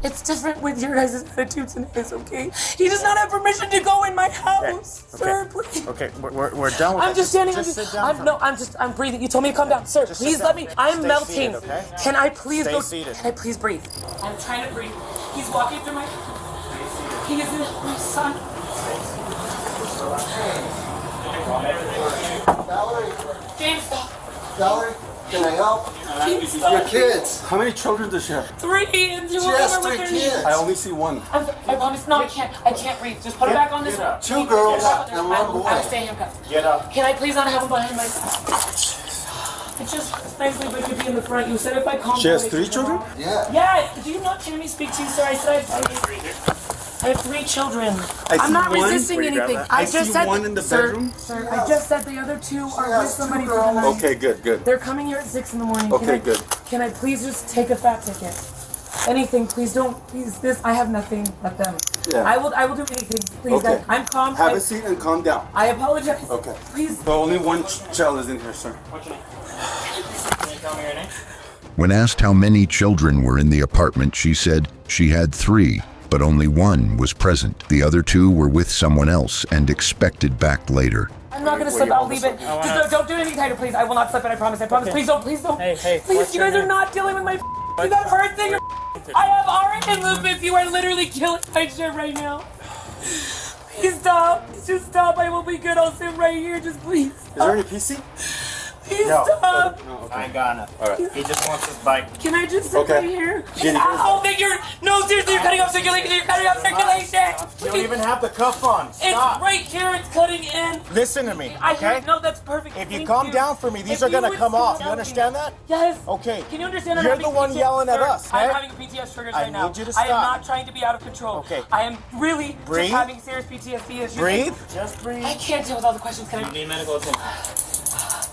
It's different with your guys' attitudes and his, okay? He does not have permission to go in my house. Okay. Sir, please. Okay, we're done with I'm just standing. sit down. I'm breathing. You told me to calm down. Sir, please let me. I'm melting. Seated, okay? Can I please Stay go? seated. Can I please breathe? I'm trying to breathe. He's walking through my. He is my son. James, stop. Valerie, can I help? Your kids. How many children does she have? 3, and 2 of She has them are 3 with her. kids. I only see one. I promise, no, I can't breathe. Just put it back on this one. 2 girls and 1 boy. I'll stay handcuffed. Get up. Can I please not have him behind my... It's just nicely if I could be in the front. You said if I calm She has down, 3 children? Yeah. Yes. Do you not hear me speak to you, sir? I said I have 3 children. I I'm not see one. resisting anything. I just see said one in the bedroom. Sir, I just said the other 2 are with somebody for the night. Okay, good. They're coming here at 6 in the morning. Okay, good. Can I please just take a fat ticket? Anything, please don't. Please, this. I have nothing but them. Yeah. I will do anything. Please, Okay. I'm calm. Have a seat and calm down. I apologize. Okay. Please. So only one child is in here, sir. What's your name? Can you tell me your name? When asked how many children were in the apartment, she said she had 3, but only 1 was present. The other 2 were with someone else and expected back later. I'm not gonna slip. I'll leave it. Just don't do anything tighter, please. I will not slip it. I promise. I promise. Okay. Please don't. Hey, Please, what's you your guys are name? not dealing with my. You got hurt thing. I have already lupus. You are literally killing my shit right now. Please stop. Just stop. I will be good. I'll sit right here. Just please. Is there any PC? Please stop. No, okay. I ain't got nothing. All right. He just wants his bike. Can I just sit Okay. right here? Jenny. Ow, no, seriously, you're cutting off circulation. You're cutting off circulation. You don't even have the cuff on. Stop. It's right here. It's cutting in. Listen to me, I okay? hear. No, that's perfect. If you Thank calm down for me, these If are you gonna would come slow off. You down, understand that? Yes. Okay. Can you understand? I'm You're having the one PTSD, yelling at sir. us, I'm okay? having PTSD triggers I right now. need you to I am stop. not trying to be out of control. Okay. I am really Breathe. just having serious PTSD issues. Breathe. Just breathe. I can't deal with all the questions. Can You I? need medical attention.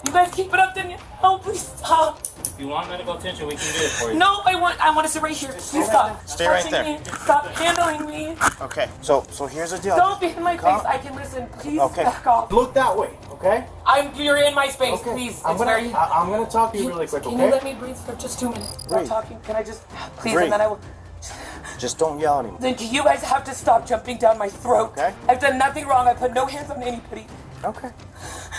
You guys keep it up, then. Oh, please stop. If you want medical attention, we can get it for you. No, I want to sit right here. Please stop. Stay right touching there. Me. Stop handling me. Okay. So here's the deal. Don't be in my Calm- face. I can listen. Please Okay. back off. Look that way, okay? You're in my space. Okay. Please. I'm It's very. gonna talk to you really quick, Can okay? you let me breathe for just 2 minutes? Stop Breathe. talking. Can I just please? Breathe. And then I will. Just don't yell anymore. Then you guys have to stop jumping down my throat. Okay. I've done nothing wrong. I put no hands on anybody. Okay.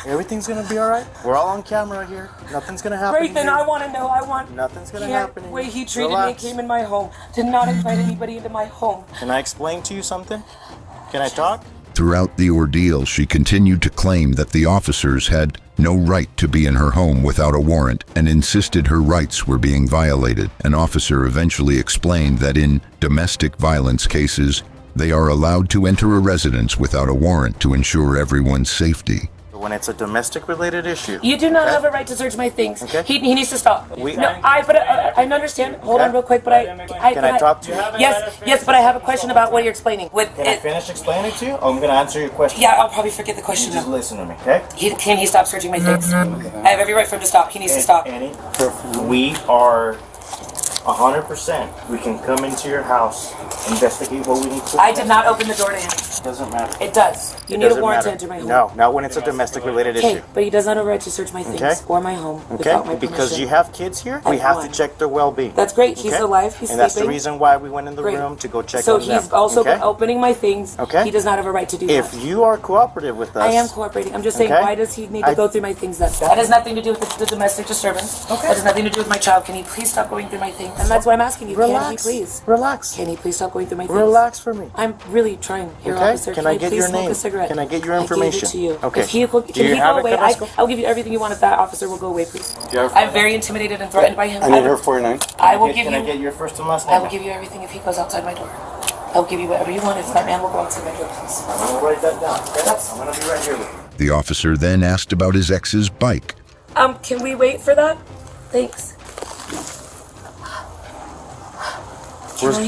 Everything's gonna be all right. We're all on camera here. Nothing's gonna happen. Great, then here. I want to know. I want. Nothing's gonna Yeah, happen. the here. way he treated Relax. me, came in my home. Did not invite anybody into my home. Can I explain to you something? Can I talk? Throughout the ordeal, she continued to claim that the officers had no right to be in her home without a warrant and insisted her rights were being violated. An officer eventually explained that in domestic violence cases, they are allowed to enter a residence without a warrant to ensure everyone's safety. When it's a domestic related issue. You do not okay? have a right to search my things. Okay. He needs to stop. We- No, I understand. Hold on real quick, but Can I talk to you? Yes, but I have a question about what you're explaining. Can I finish explaining to you? Or I'm gonna answer your question. Yeah, I'll probably forget the question. You just listen to me, okay? Can he stop searching my things? I have every right for him to stop. He needs to stop. Annie, we are 100%. We can come into your house, investigate what we need to. I did not open the door to him. Doesn't matter. It does. You It need a doesn't warrant matter. to enter my home. No, not when it's a domestic related Okay, issue. but he does not have a right to search my things Okay. or my home Okay, without my because permission. you have kids here, we have to check their well-being. That's great. He's Okay? alive. He's and that's the sleeping. reason why we went in the Great. room to go check So on them. he's also okay? opening my things. Okay. He does not have a right to do If that. you are cooperative with us, I am cooperating. I'm just saying, Okay. why does he need to go through my things then? That has nothing to do with the domestic disturbance. Okay. That has nothing to do with my child. Can he please stop going through my things? And that's what I'm asking you. Relax. Can he please? Relax. Can he please stop going through my things? Relax for me. I'm really trying here, Okay. officer. Can I get please your smoke name? a cigarette? Can I get your I information? gave it to you. Okay. If he, Do can you he have go it, away? Carrasco? I'll give you everything you want if that officer will go away, please. Yeah. I'm very intimidated and threatened by him. I need her 49. I will give Can you. I get your first and last name? I will give you everything if he goes outside my door. I'll give you whatever you want if that man will go outside my door, please. I'm gonna write that down. Okay? I'm gonna be right here with you. The officer then asked about his ex's bike. Can we wait for that? Thanks.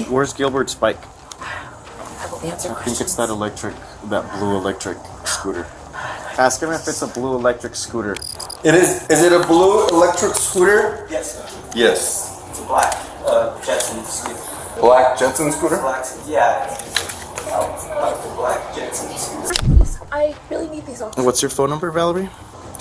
Where's Gilbert's bike? I will answer I questions. think it's that blue electric scooter. Ask him if it's a blue electric scooter. It is. Is it a blue electric scooter? Yes, sir. Yes. It's a black Jetson scooter. Black Jetson scooter? Black, yeah. Like the black Jetson scooter. I really need these off. What's your phone number, Valerie?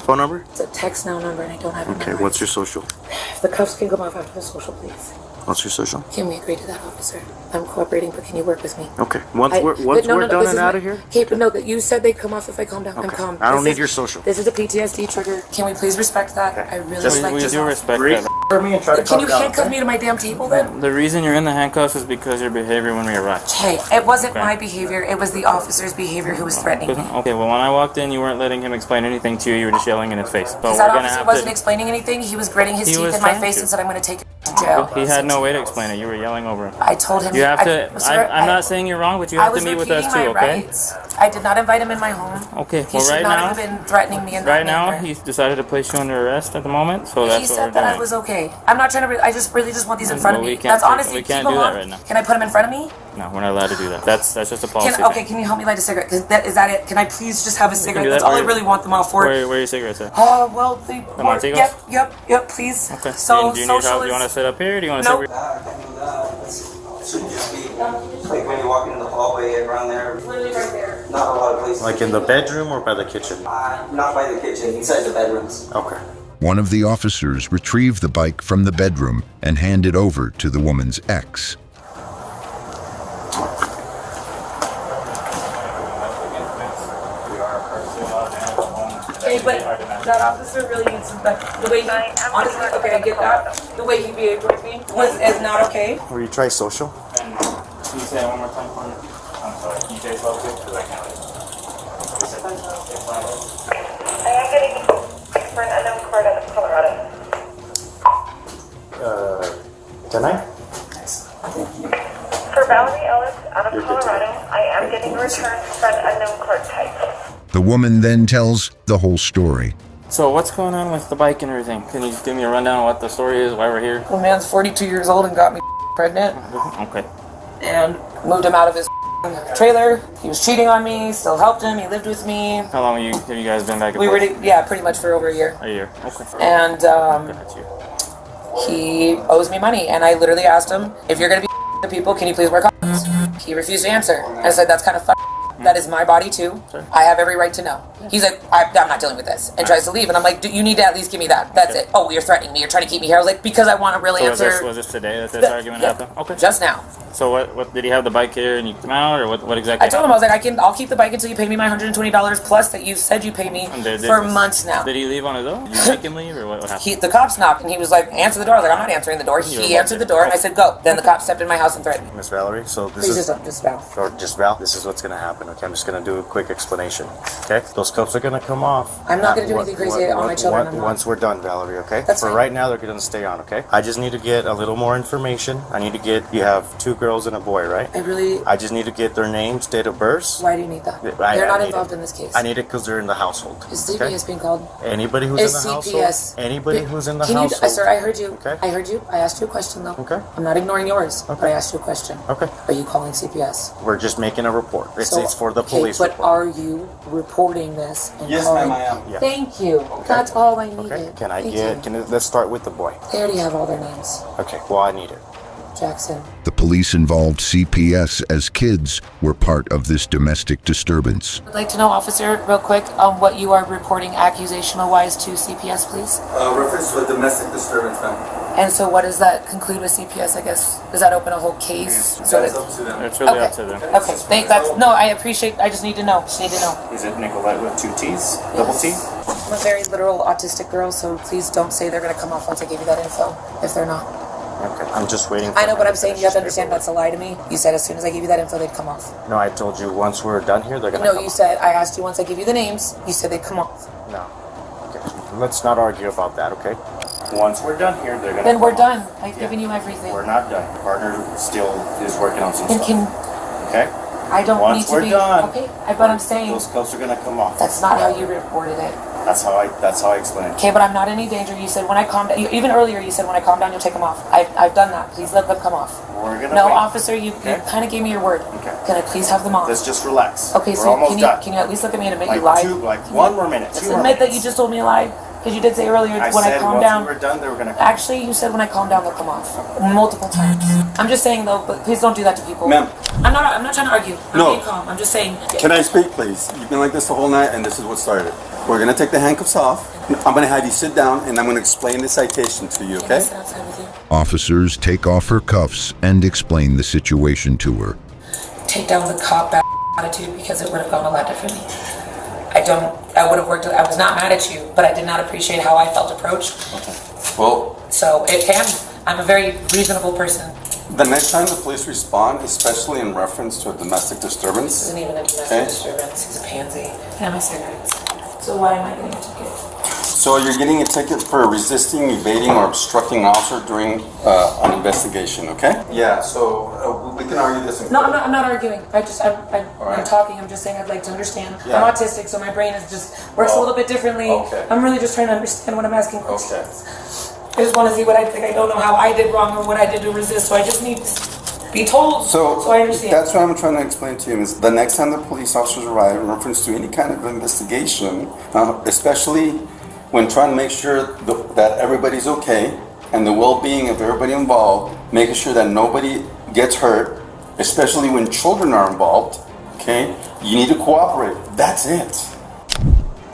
Phone number? It's a text now number and I don't have a Okay, number. what's your social? If the cuffs can come off after the social, please. What's your social? Can we agree to that, officer? I'm cooperating, but can you work with me? Okay, once I- we're but no, done this and is out my- of here. Okay, but no, that you said they'd come off if I calm down. I'm Okay. calm. I don't This need is- your social. This is a PTSD trigger. Can we please respect that? I really Just- would like we to. do respect that. for me and try to Can you calm down, handcuff okay? me to my damn table then? The reason you're in the handcuffs is because your behavior when we arrived. Hey, it wasn't Okay. my behavior. It was the officer's behavior who was threatening me. Okay, well when I walked in, you weren't letting him explain anything to you. You were just yelling in his face. So Because we're that gonna officer have wasn't to. explaining anything. He was gritting his He teeth was in my trying face to. and said, I'm going to take you to jail. He had no way to explain it. You were yelling over him. I told him. You have to. Sir, I'm not saying you're wrong, but you have to meet with us too, my okay? rights. I did not invite him in my home. Okay. He Well, should right not now. have been threatening me in that Right now, manner. he's decided to place you under arrest at the moment, so He that's what said we're that doing. I was okay. I'm not trying to. I just really just want these in front of Well, me. we can't That's take- honestly. we can't keep do them that on. right now. Can I put him in front of me? No, we're not allowed to do that. That's just a policy. Okay, can you help me light a cigarette? Is that it? Can I please just have a cigarette? do That's that. all I Where- really want them all for. Where are your cigarettes at? Oh well, they. Come on, take Yep, those. yep, please. Okay. So do you need help? social Do you want to is. sit up here? Or do you want to Nope. sit? Shouldn't just be like when you walk into the hallway around there. Literally right there. Not a lot of places. Like in the bedroom or by the kitchen? Not by the kitchen, inside the bedrooms. Okay. One of the officers retrieved the bike from the bedroom and handed over to the woman's ex. Okay, but that officer really needs some. The way he, honestly, okay, I get that. The way he behaved with me is not okay. Will you try social? Can you say that one more time for me? I'm sorry. Can you say it slow too? Because I can't. I am getting for an unknown court out of Colorado. Tonight? For Valerie Ellis out of Colorado, I am getting a return for an unknown court type. The woman then tells the whole story. So what's going on with the bike and everything? Can you give me a rundown of what the story is, why we're here? The man's 42 years old and got me pregnant Okay. and moved him out of his trailer. He was cheating on me, still helped him, he lived with me. How long have you guys been back and We were, forth? yeah, pretty much for over a year. A year. Okay. And Got you. he owes me money. And I literally asked him, if you're going to be the people, can you please wear condoms? He refused to answer. I said, that's kind of that is my body too. Sure. I have every right to know. He's like, I'm not dealing with this, and tries to leave. And I'm like, you need to at least give me that. That's it. Oh, you're threatening me. You're trying to keep me here. I was like, because I want to really So answer. was this today that this argument happened? Okay. Just now. So what did he have the bike here and you come out, or what exactly? I told him, I was like, I'll keep the bike until you pay me my $120 plus that you said you pay me for months now. Did he leave on his own? Did you make him leave, or what happened? The cops knocked, and he was like, answer the door. I was like, I'm not answering the door. He answered the door, and I said, go. Then the cops stepped in my house and threatened me. Miss Valerie, so this Please is... just Val. Or just Val, this is what's going to happen, okay? I'm just going to do a quick explanation, okay? Those cuffs are going to come off. I'm not gonna do anything crazy on my children, I'm not. Once we're done, Valerie, okay? That's For fine. right now, they're going to stay on, okay? I just need to get a little more information. You have 2 girls and a boy, right? I just need to get their names, date of birth. Why do you need that? They're not involved in this case. I need it because they're in the household. Is CPS being called? Anybody who's Is in the CPS household. Anybody who's in the Can household. you, sir, I heard you. Okay. I heard you. I asked you a question though. Okay. I'm not ignoring yours, but I asked you a question. Okay. Are you calling CPS? We're just making a report. It's for the okay, police but report. are you reporting this? And Yes, calling? ma'am, I am. Yeah. Thank you. That's all I needed. Okay. Thank you. Let's start with the boy. They already have all their names. Okay, well, I need it. Jackson. The police involved CPS as kids were part of this domestic disturbance. I'd like to know, officer, real quick, what you are reporting accusational-wise to CPS, please. Reference to a domestic disturbance, ma'am. And so what does that conclude with CPS, I guess? Does that open a whole case? That's up to them. It's really up to them. Okay, I just need to know. Is it Nicolette with 2 T's? Double T? I'm a very literal autistic girl, so please don't say they're going to come off once I give you that info, if they're not. Okay, I'm just waiting for I know, but I'm saying you have to understand that's a lie to me. You said as soon as I give you that info, they'd come off. No, I told you once we're done here, they're going to No, come you said, I asked you once I give you the names, you said they'd come off. No. Okay, let's not argue about that, okay? Once we're done here, they're going to Then come we're off. done. I've given you everything. We're not done. Partner still is working on some And stuff. Okay? I don't Once need to we're be... done, Okay, but I'm saying... those cuffs are going to come off. That's not how you reported it. That's how I explained it. Okay, but I'm not in any danger. You said when I calm down... Even earlier, you said when I calm down, you'll take them off. I've done that. Please let them come off. We're going to No, wait. officer, you kind of gave me your word. Okay. Can I please have them off? Let's just relax. Okay, we're so almost done. can you at least look at me and admit like you lied? one more minute. Just 2 more admit that minutes. you just told me a lie. Because you did say earlier I when I said calm once down. we were done, they were going to come Actually, you said when I calm down, they'll come off. Multiple times. I'm just saying though, but please don't do that to people. Ma'am. I'm not trying to argue. I'm No. being calm. I'm just saying. Can I speak, please? You've been like this the whole night, and this is what started. We're gonna take the handcuffs off. I'm gonna have you sit down, and I'm gonna explain the citation to you, Can I okay? sit outside with you? Officers take off her cuffs and explain the situation to her. Take down the cop attitude because it would have gone a lot differently. I would have worked. I was not mad at you, but I did not appreciate how I felt approached. Well, So it can. I'm a very reasonable person. The next time the police respond, especially in reference to a domestic disturbance. This isn't even a domestic disturbance. He's a pansy. And my cigarettes. So why am I getting a ticket? So you're getting a ticket for resisting, evading, or obstructing an officer during an investigation, okay? Yeah, so we can argue this in No, court. I'm not arguing. I'm right. talking. I'm just saying I'd like to understand. Yeah. I'm autistic, so my brain is just works a little bit differently. Okay. I'm really just trying to understand what I'm asking questions. I just want to see what I think. I don't know how I did wrong or what I did to resist, so I just need to be told so I understand. That's what I'm trying to explain to you is the next time the police officers arrive in reference to any kind of investigation, especially when trying to make sure that everybody's okay and the well-being of everybody involved, making sure that nobody gets hurt, especially when children are involved, okay? You need to cooperate. That's it.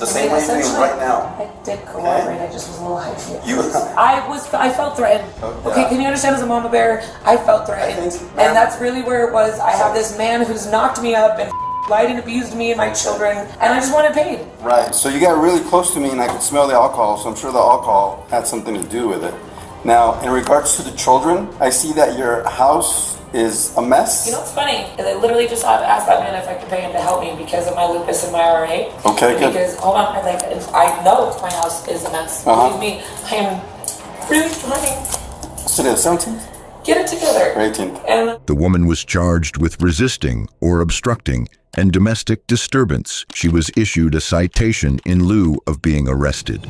The same way you're doing right now. I did cooperate. I just was a little hyped. I felt threatened. Okay, can you understand? As a mama bear, I felt threatened, and that's really where it was. I have this man who's knocked me up and lied and abused me and my children, and I just wanted paid. Right. So you got really close to me, and I could smell the alcohol. So I'm sure the alcohol had something to do with it. Now, in regards to the children, I see that your house is a mess. You know what's funny? I literally just asked that man if I could pay him to help me because of my lupus and my RA. Okay, good. Because hold on, I know my house is a mess. Believe me, I am really trying. So the 17th? Get it together. 18th. And The woman was charged with resisting or obstructing and domestic disturbance. She was issued a citation in lieu of being arrested.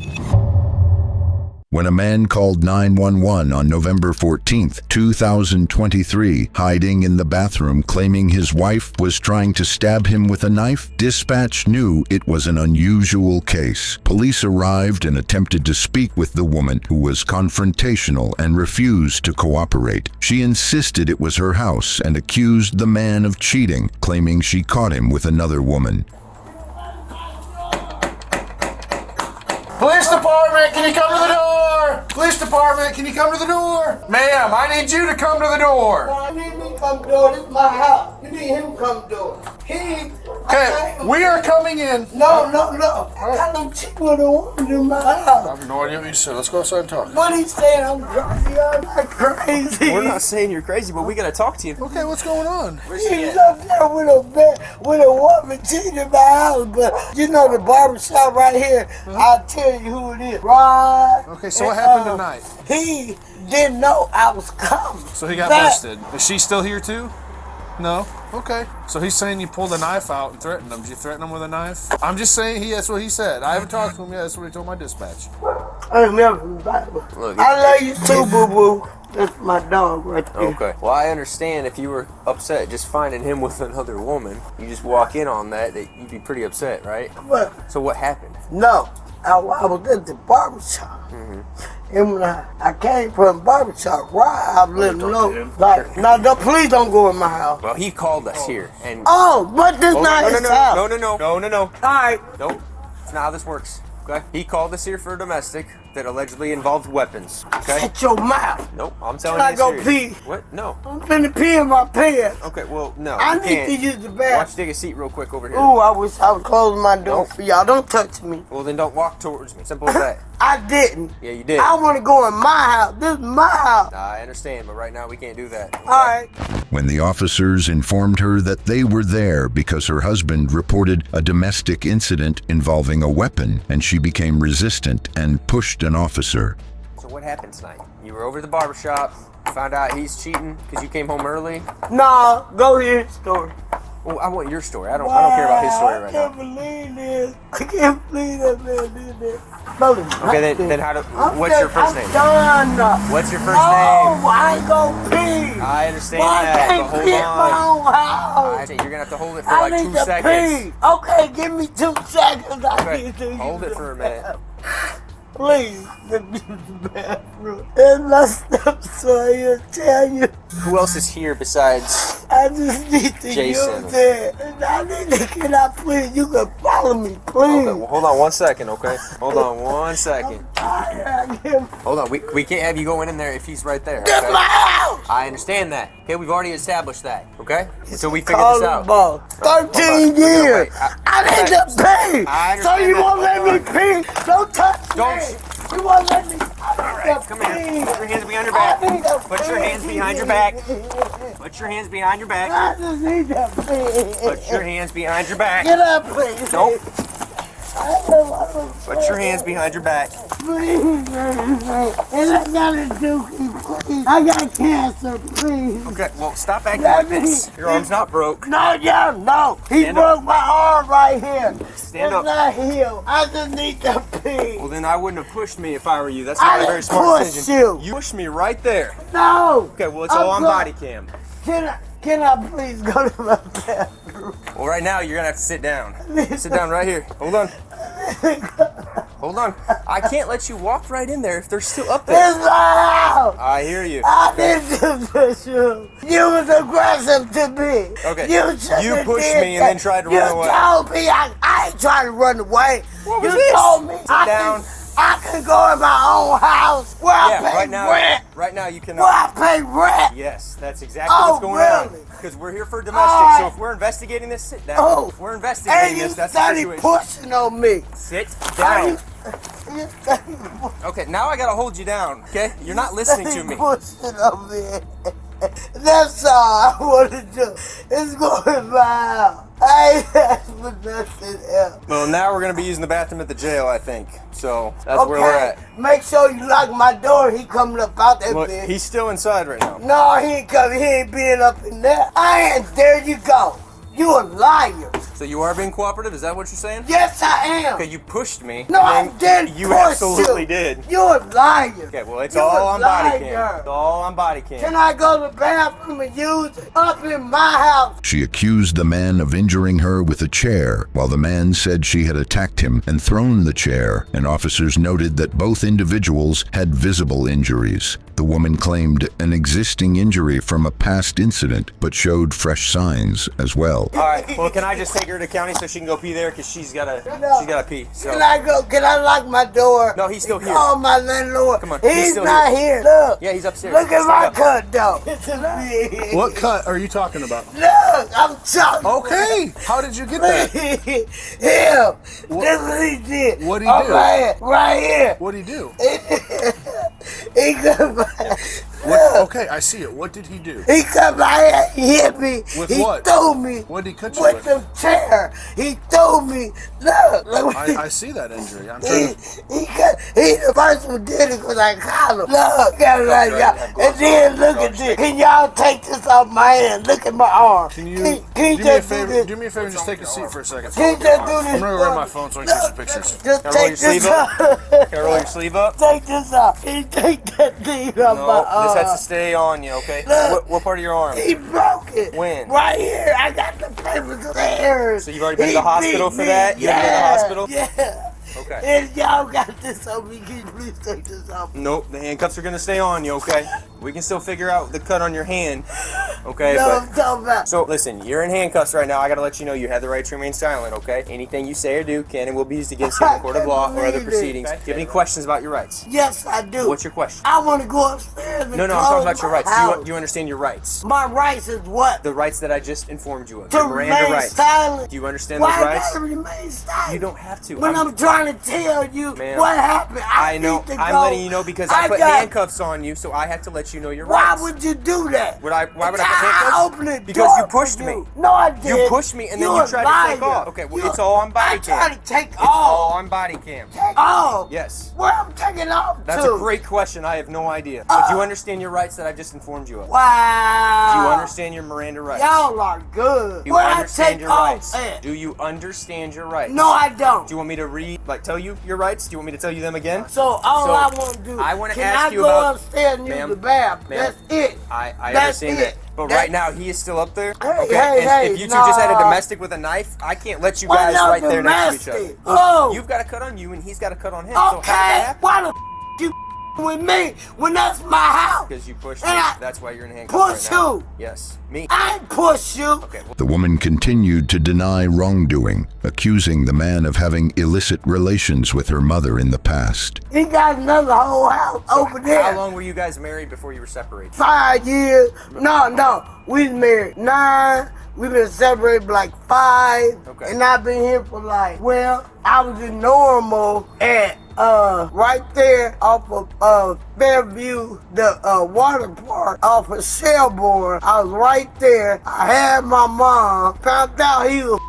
When a man called 911 on November 14th, 2023, hiding in the bathroom claiming his wife was trying to stab him with a knife, dispatch knew it was an unusual case. Police arrived and attempted to speak with the woman, who was confrontational and refused to cooperate. She insisted it was her house and accused the man of cheating, claiming she caught him with another woman. Police department, can you come to the door? Police department, can you come to the door? Ma'am, I need you to come to the door. No, I need me to come to the door. This is my house. You need him to come to the door. Okay, we are coming in. No. I don't cheat with a woman in my house. I have no idea what you said. Let's go outside and talk. What he's saying, I'm crazy. I'm not crazy. We're not saying you're crazy, but we gotta talk to you. Okay, what's going on? He's up there with a woman cheating in my house, but you know the barber shop right here. I'll tell you who it is. Right. Okay, so what happened tonight? He didn't know I was coming. So he got busted. Is she still here too? No? Okay. So he's saying you pulled a knife out and threatened him. Did you threaten him with a knife? I'm just saying that's what he said. I haven't talked to him yet. That's what he told my dispatch. I love you too, boo-boo. That's my dog right there. Okay. Well, I understand if you were upset just finding him with another woman. You just walk in on that you'd be pretty upset, right? What? So what happened? No. I was at the barber shop. And when I came from the barber shop, I let him know. Like, no, please don't go in my house. Well, he called us here, and but this not his house. No. All right. Nope. It's not how this works. Okay. He called us here for a domestic that allegedly involved weapons. Okay. Shut your mouth. Nope. I'm telling Can you. I go serious. pee? What? No. I'm finna pee in my pants. Okay. Well, no. I you need can't. to use the Why bathroom. don't you take a seat real quick over here? Ooh, I was closing my door for y'all. Don't touch me. Well, then don't walk towards me. Simple as that. I didn't. Yeah, you did. I want to go in my house. This is my house. I understand, but right now we can't do that. Okay? All right. When the officers informed her that they were there because her husband reported a domestic incident involving a weapon, and she became resistant and pushed an officer. So what happened tonight? You were over to the barbershop, found out he's cheating because you came home early? No, go hear his story. Well, I want your story. I don't care about his story right now. I can't believe this. I can't believe that man did this. Okay, then what's your first name? I'm done. What's your first name? name? I ain't gonna pee. I understand Well, that, I but can't hold pee in my on. own house. You're gonna have to hold it for I like need 2 to seconds. pee. Okay, give me 2 seconds. I Okay, need to hold it for a minute. Please, let me use the bathroom. And my stepson here tell you. Who else is here besides I just need to Jason? use it. And I need to, can I please, you can follow me, please. Okay, well, hold on 1 second, okay? Hold on 1 second. I can't. Hold on, we can't have you go in there if he's right there. That's Okay? my house. I understand that. Okay, we've already established that. Okay, so we figured Call this the out. ball. 13 years. I need to pee. I So you understand won't that. let me pee? Don't touch me. You won't let me. Alright, come here. Put your hands behind your back. Put your hands behind your back. Put your hands behind your back. I just need that, please. Put your hands behind your back. Get up, please. Nope. Put your hands behind your back. Please, and I gotta do, please. I got cancer, please. Okay, well, stop acting like this. Your arm's not broke. No, yeah, no. He Stand broke up. my arm right here. Stand it's up. not healed. I just need the pee. Well, then I wouldn't have pushed me if I were you. That's not a very smart decision. You pushed me right there. No. Okay, well, it's all on body cam. Can I please go to my bathroom? Well, right now, you're going to have to sit down. Sit down right here. Hold on. Hold on. I can't let you walk right in there if they're still up there. It's loud. I hear you. I didn't push you. You was aggressive to me. Okay. You pushed me and then tried to run away. You told me I ain't trying to run away. What was you this? told me Sit down. I can go in my own house where I pay rent. Right now you cannot. Where I pay rent. Yes, that's exactly what's going on. Because we're here for domestic, so if we're investigating this, sit down. If we're investigating this, that's the situation. And you pushing on me. Sit down. Okay, now I gotta hold you down, okay? You're not listening to me. Pushing on me. That's all I want to do. It's going by. I ain't asked for nothing else. Well, now we're gonna be using the bathroom at the jail, I think. So that's where we're at. Make sure you lock my door. He coming up out that Well, bitch. he's still inside right now. No, he ain't coming. He ain't being up in there. I ain't. There you go. You a liar. So you are being cooperative? Is that what you're saying? Yes, I am. Okay, you pushed me. No, I didn't. You push absolutely you. did. You're a liar. Okay, well, it's You're all a on body liar. cam. It's all on body cam. Can I go to the bathroom and use it up in my house? She accused the man of injuring her with a chair, while the man said she had attacked him and thrown the chair, and officers noted that both individuals had visible injuries. The woman claimed an existing injury from a past incident, but showed fresh signs as well. All right, well, can I just take her to county so she can go pee there? Because she's got to pee. So. Can I go? Can I lock my door? No, he's still here. Call my landlord. Come on, He's still not here. Look. Yeah, he's upstairs. Look at my Stand up. cut, though. What cut are you talking about? Look, I'm talking. Okay, how did you get that? Him. This is what he did. What'd he do? Right here. What'd he do? He come by. Okay, I see it. What did he do? He come by here, he hit me. With he what? Threw me. What did he cut you with? with? The chair. He threw me. Look. I see that injury. I'm trying to... He the person who did it because I called him. Look, and then look at this. Can y'all take this off my hand? Look at my arm. Can you just do me a favor? Do me a favor and just take a seat for a second. Can you just do this? I'm gonna grab my phone so I can take some pictures. Just Can I roll take your sleeve this up? off. Can I roll your sleeve up? Take this off. He take that thing off No, my arm. this has to stay on you, okay? What part of your arm? He broke it. When? Right here. I got the papers upstairs. So you've already been to the hospital for that? You've been to the hospital? Yeah. Okay. And y'all got this on me. Can you please take this off? Nope, the handcuffs are gonna stay on you, okay? We can still figure out the cut on your hand, okay? No, but, I'm talking about. So listen, you're in handcuffs right now. I gotta let you know you have the right to remain silent, okay? Anything you say or do can and will be used against you in a court of law or other proceedings. Do you have any questions about your rights? Yes, I do. What's your question? I want to go upstairs and No, I'm close talking about your my rights. house. Do you understand your rights? My rights is what? The rights that I just informed you of. To Your Miranda remain rights. silent. Do you understand Why those rights? I gotta remain silent? You don't have to. When I'm trying to tell you Ma'am, what happened, I know. need to I'm go. letting you know because I put got- handcuffs on you, so I have to let you know your Why rights. would you do that? Why would I put handcuffs? opened the Because door you pushed for me. you. No, I did. You pushed me and then you tried to take off. Okay, well, it's all on body cam. I tried to take It's off. all on body cam. Take off? Yes. Where I'm taking off That's to? a great question. I have no idea. But do you understand your rights that I just informed you of? Wow. Do you understand your Miranda rights? Y'all are good. Do you Where understand I take your off rights? at? Do you understand your rights? No, I don't. Do you want me to tell you your rights? Do you want me to tell you them again? So all I want to do, I want to can ask I you go about. upstairs and use Ma'am, the bath? ma'am, That's it. I That's understand it. that. But right now, he is still up there. Hey, Okay, hey, and hey, if you two just had a nah. domestic with a knife, I can't let you Why guys not right there next to each domestic? other. Oh. You've got a cut on you, and he's got a cut on him. So how did that Okay, happen? why the you with me when that's my house? Because you pushed me. And I That's why you're in handcuffs push right now. who? Yes, me. I ain't push you. Okay. Well, The woman continued to deny wrongdoing, accusing the man of having illicit relations with her mother in the past. He got another whole house over there. how long were you guys married before you were separated? 5 years. No. We married 9. We've been separated for like 5. Okay. And I've been here for like, well, I was in normal at right there off of Fairview, the water park off of Shelbourne. I was right there. I had my mom. Found out he was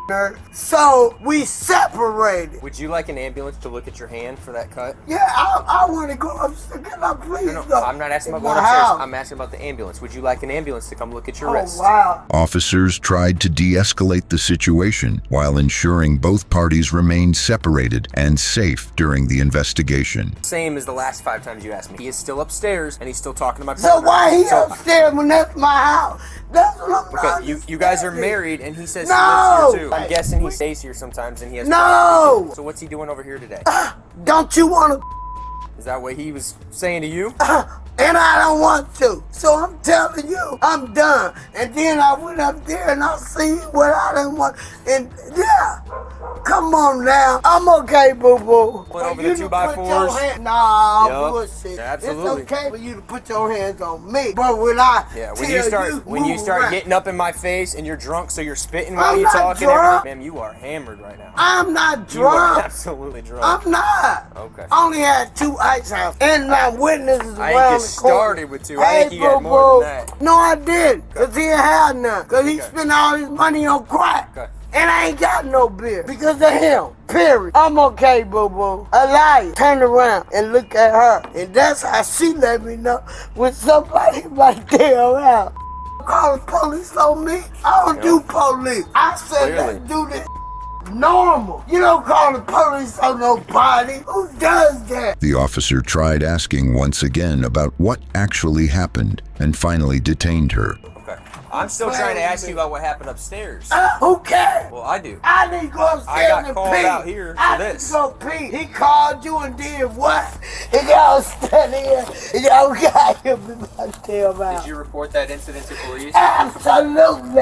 her. So we separated. Would you like an ambulance to look at your hand for that cut? Yeah, I want to go upstairs. Can I please go? I'm not asking about In going my upstairs. house. I'm asking about the ambulance. Would you like an ambulance to come look at your wrist? Wow. Officers tried to de-escalate the situation while ensuring both parties remained separated and safe during the investigation. Same as the last 5 times you asked me. He is still upstairs and he's still talking to my So partner. why he upstairs when that's my house? That's what I'm Okay, you guys are married and he says No! he lives here too. I'm guessing he stays here sometimes and he has No! So what's he doing over here today? Don't you want to? Is that what he was saying to you? And I don't want to. So I'm telling you, I'm done. And then I went up there and I seen what I didn't want. And yeah, come on now. I'm okay, boo-boo. Put over the 2x4s. Nah, Yup. bullshit. Absolutely. It's okay for you to put your hands on me. But when I when you start around, getting up in my face and you're drunk, so you're spitting while I'm you're not talking. drunk. Ma'am, you are hammered right now. I'm not You are drunk. absolutely drunk. I'm not. Okay. I only had 2 ice houses. And my witnesses I ain't around get the corner. started with 2. I think you got more than that. No, I didn't. Because he ain't had none. Because he spent all his money on crack. Okay. And I ain't got no beer. Because of him. Period. I'm okay, boo-boo. A liar. Turn around and look at her. And that's how she let me know when somebody right there around. Call the police on me. I don't do police. I said, let's do this normal. You don't call the police on nobody. Who does that? The officer tried asking once again about what actually happened and finally detained her. Okay. I'm still trying to ask you about what happened upstairs. Who cares? Well, I do. I need to go upstairs I got and called pee. out here for I this. need to go pee. He called you and did what? And y'all standing here and y'all got him in my tail out. Did you report that incident to police? Absolutely.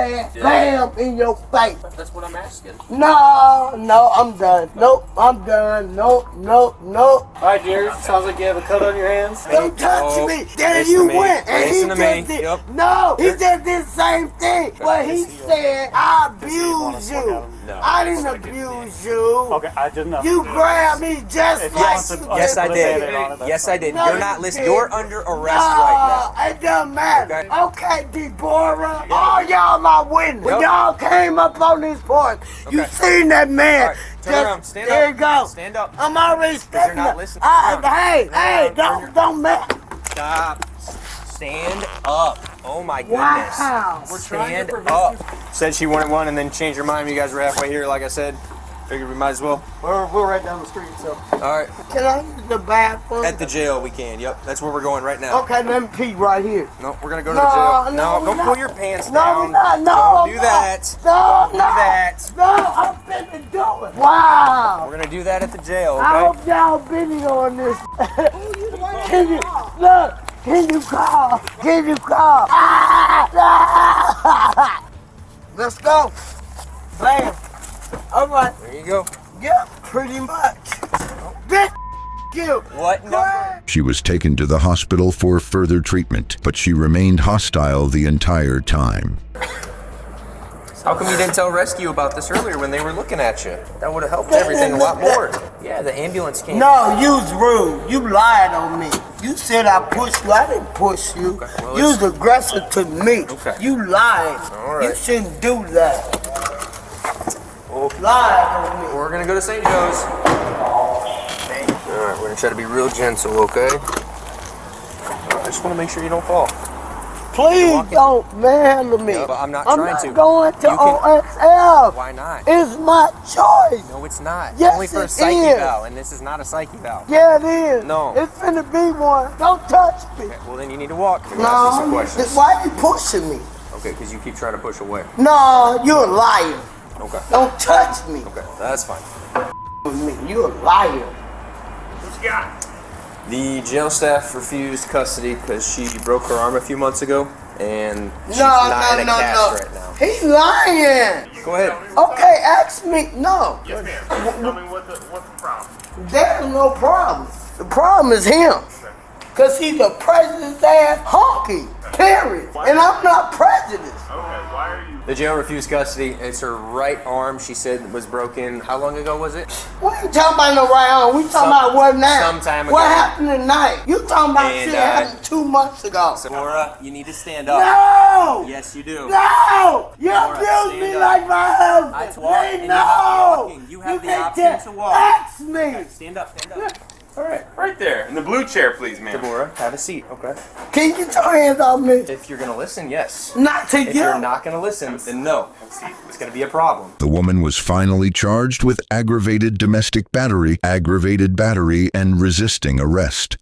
Bam in your face. That's what I'm asking. No, I'm done. Nope, I'm done. Nope. All right, dear. Sounds like you have a cut on your hands. Don't touch me. There you went. And he just did. No, he just did the same thing. What he said, I abused you. I didn't abuse you. Okay, I didn't know. You grabbed me just like you did. Yes, I did. Yes, I did. You're not listening. You're under arrest right now. It doesn't matter. Okay, Deborah. All y'all my witness. When y'all came up on this porch, you seen that man. Turn around. Stand there up. you go. Stand up. I'm already standing not up. listening. Hey, don't mess. Stop. Stand up. Oh my goodness. Wow. Stand up. Said she wanted one and then changed her mind. You guys were halfway here, like I said. Figured we might as well. We're right down the street, so. All right. Can I use the bathroom? At the jail we can. Yep. That's where we're going right now. Okay, let me pee right here. No, we're gonna go to the jail. No, don't pull your pants down. No, don't do that. No, don't do that. No, I'm finna do it. Wow. We're gonna do that at the jail, okay? I hope y'all videoing this. Can you look? Can you call? Can you call? Let's go. Bam. All right. There you go. Yeah, pretty much. Bitch, you. What number? She was taken to the hospital for further treatment, but she remained hostile the entire time. How come you didn't tell rescue about this earlier when they were looking at you? That would have helped everything a lot more. Yeah, the ambulance came. No, you was rude. You lied on me. You said I pushed you. I didn't push you. Okay, well, You was aggressive to me. Okay. You lied. All right. You shouldn't do that. Lied on me. We're gonna go to St. Joe's. Alright, we're gonna try to be real gentle, okay? I just wanna make sure you don't fall. Please don't manhandle me. No, but I'm not trying to. I'm not going to OSF. Why not? It's my choice. No, it's not. Yes, Only for a it psyche is. valve, and this is not a psyche valve. Yeah, it is. No. It's finna be one. Don't touch me. Okay, well then you need to walk. We're gonna ask you some No, questions. why are you pushing me? Okay, because you keep trying to push away. No, you're a liar. Okay. Don't touch me. Okay, that's fine. With me. You're a liar. What's got? The jail staff refused custody because she broke her arm a few months ago, and she's not in a cast right now. He's lying. Go ahead. Okay, ask me. No. Yes, ma'am. Tell me what's the problem. There's no problem. The problem is him. Because he's a prejudiced ass honky. Period. And I'm not prejudiced. Okay, why are you The jail refused custody. It's her right arm, she said, was broken. How long ago was it? What you talking about no right on? We talking about what now? Some time ago. What happened tonight? You talking about And, shit happened 2 months ago. Laura, you need to stand up. No! Yes, you do. No! You Laura, abuse me stand like up. my husband. I walk and No! you have the can't option to walk. Ask me! Okay, stand up, stand up. All right, right there. In the blue chair, please, ma'am. Deborah, have a seat, okay? Can you get your hands off me? If you're gonna listen, yes. Not to If you. you're not gonna listen, then no. It's gonna be a problem. The woman was finally charged with aggravated domestic battery, and resisting arrest.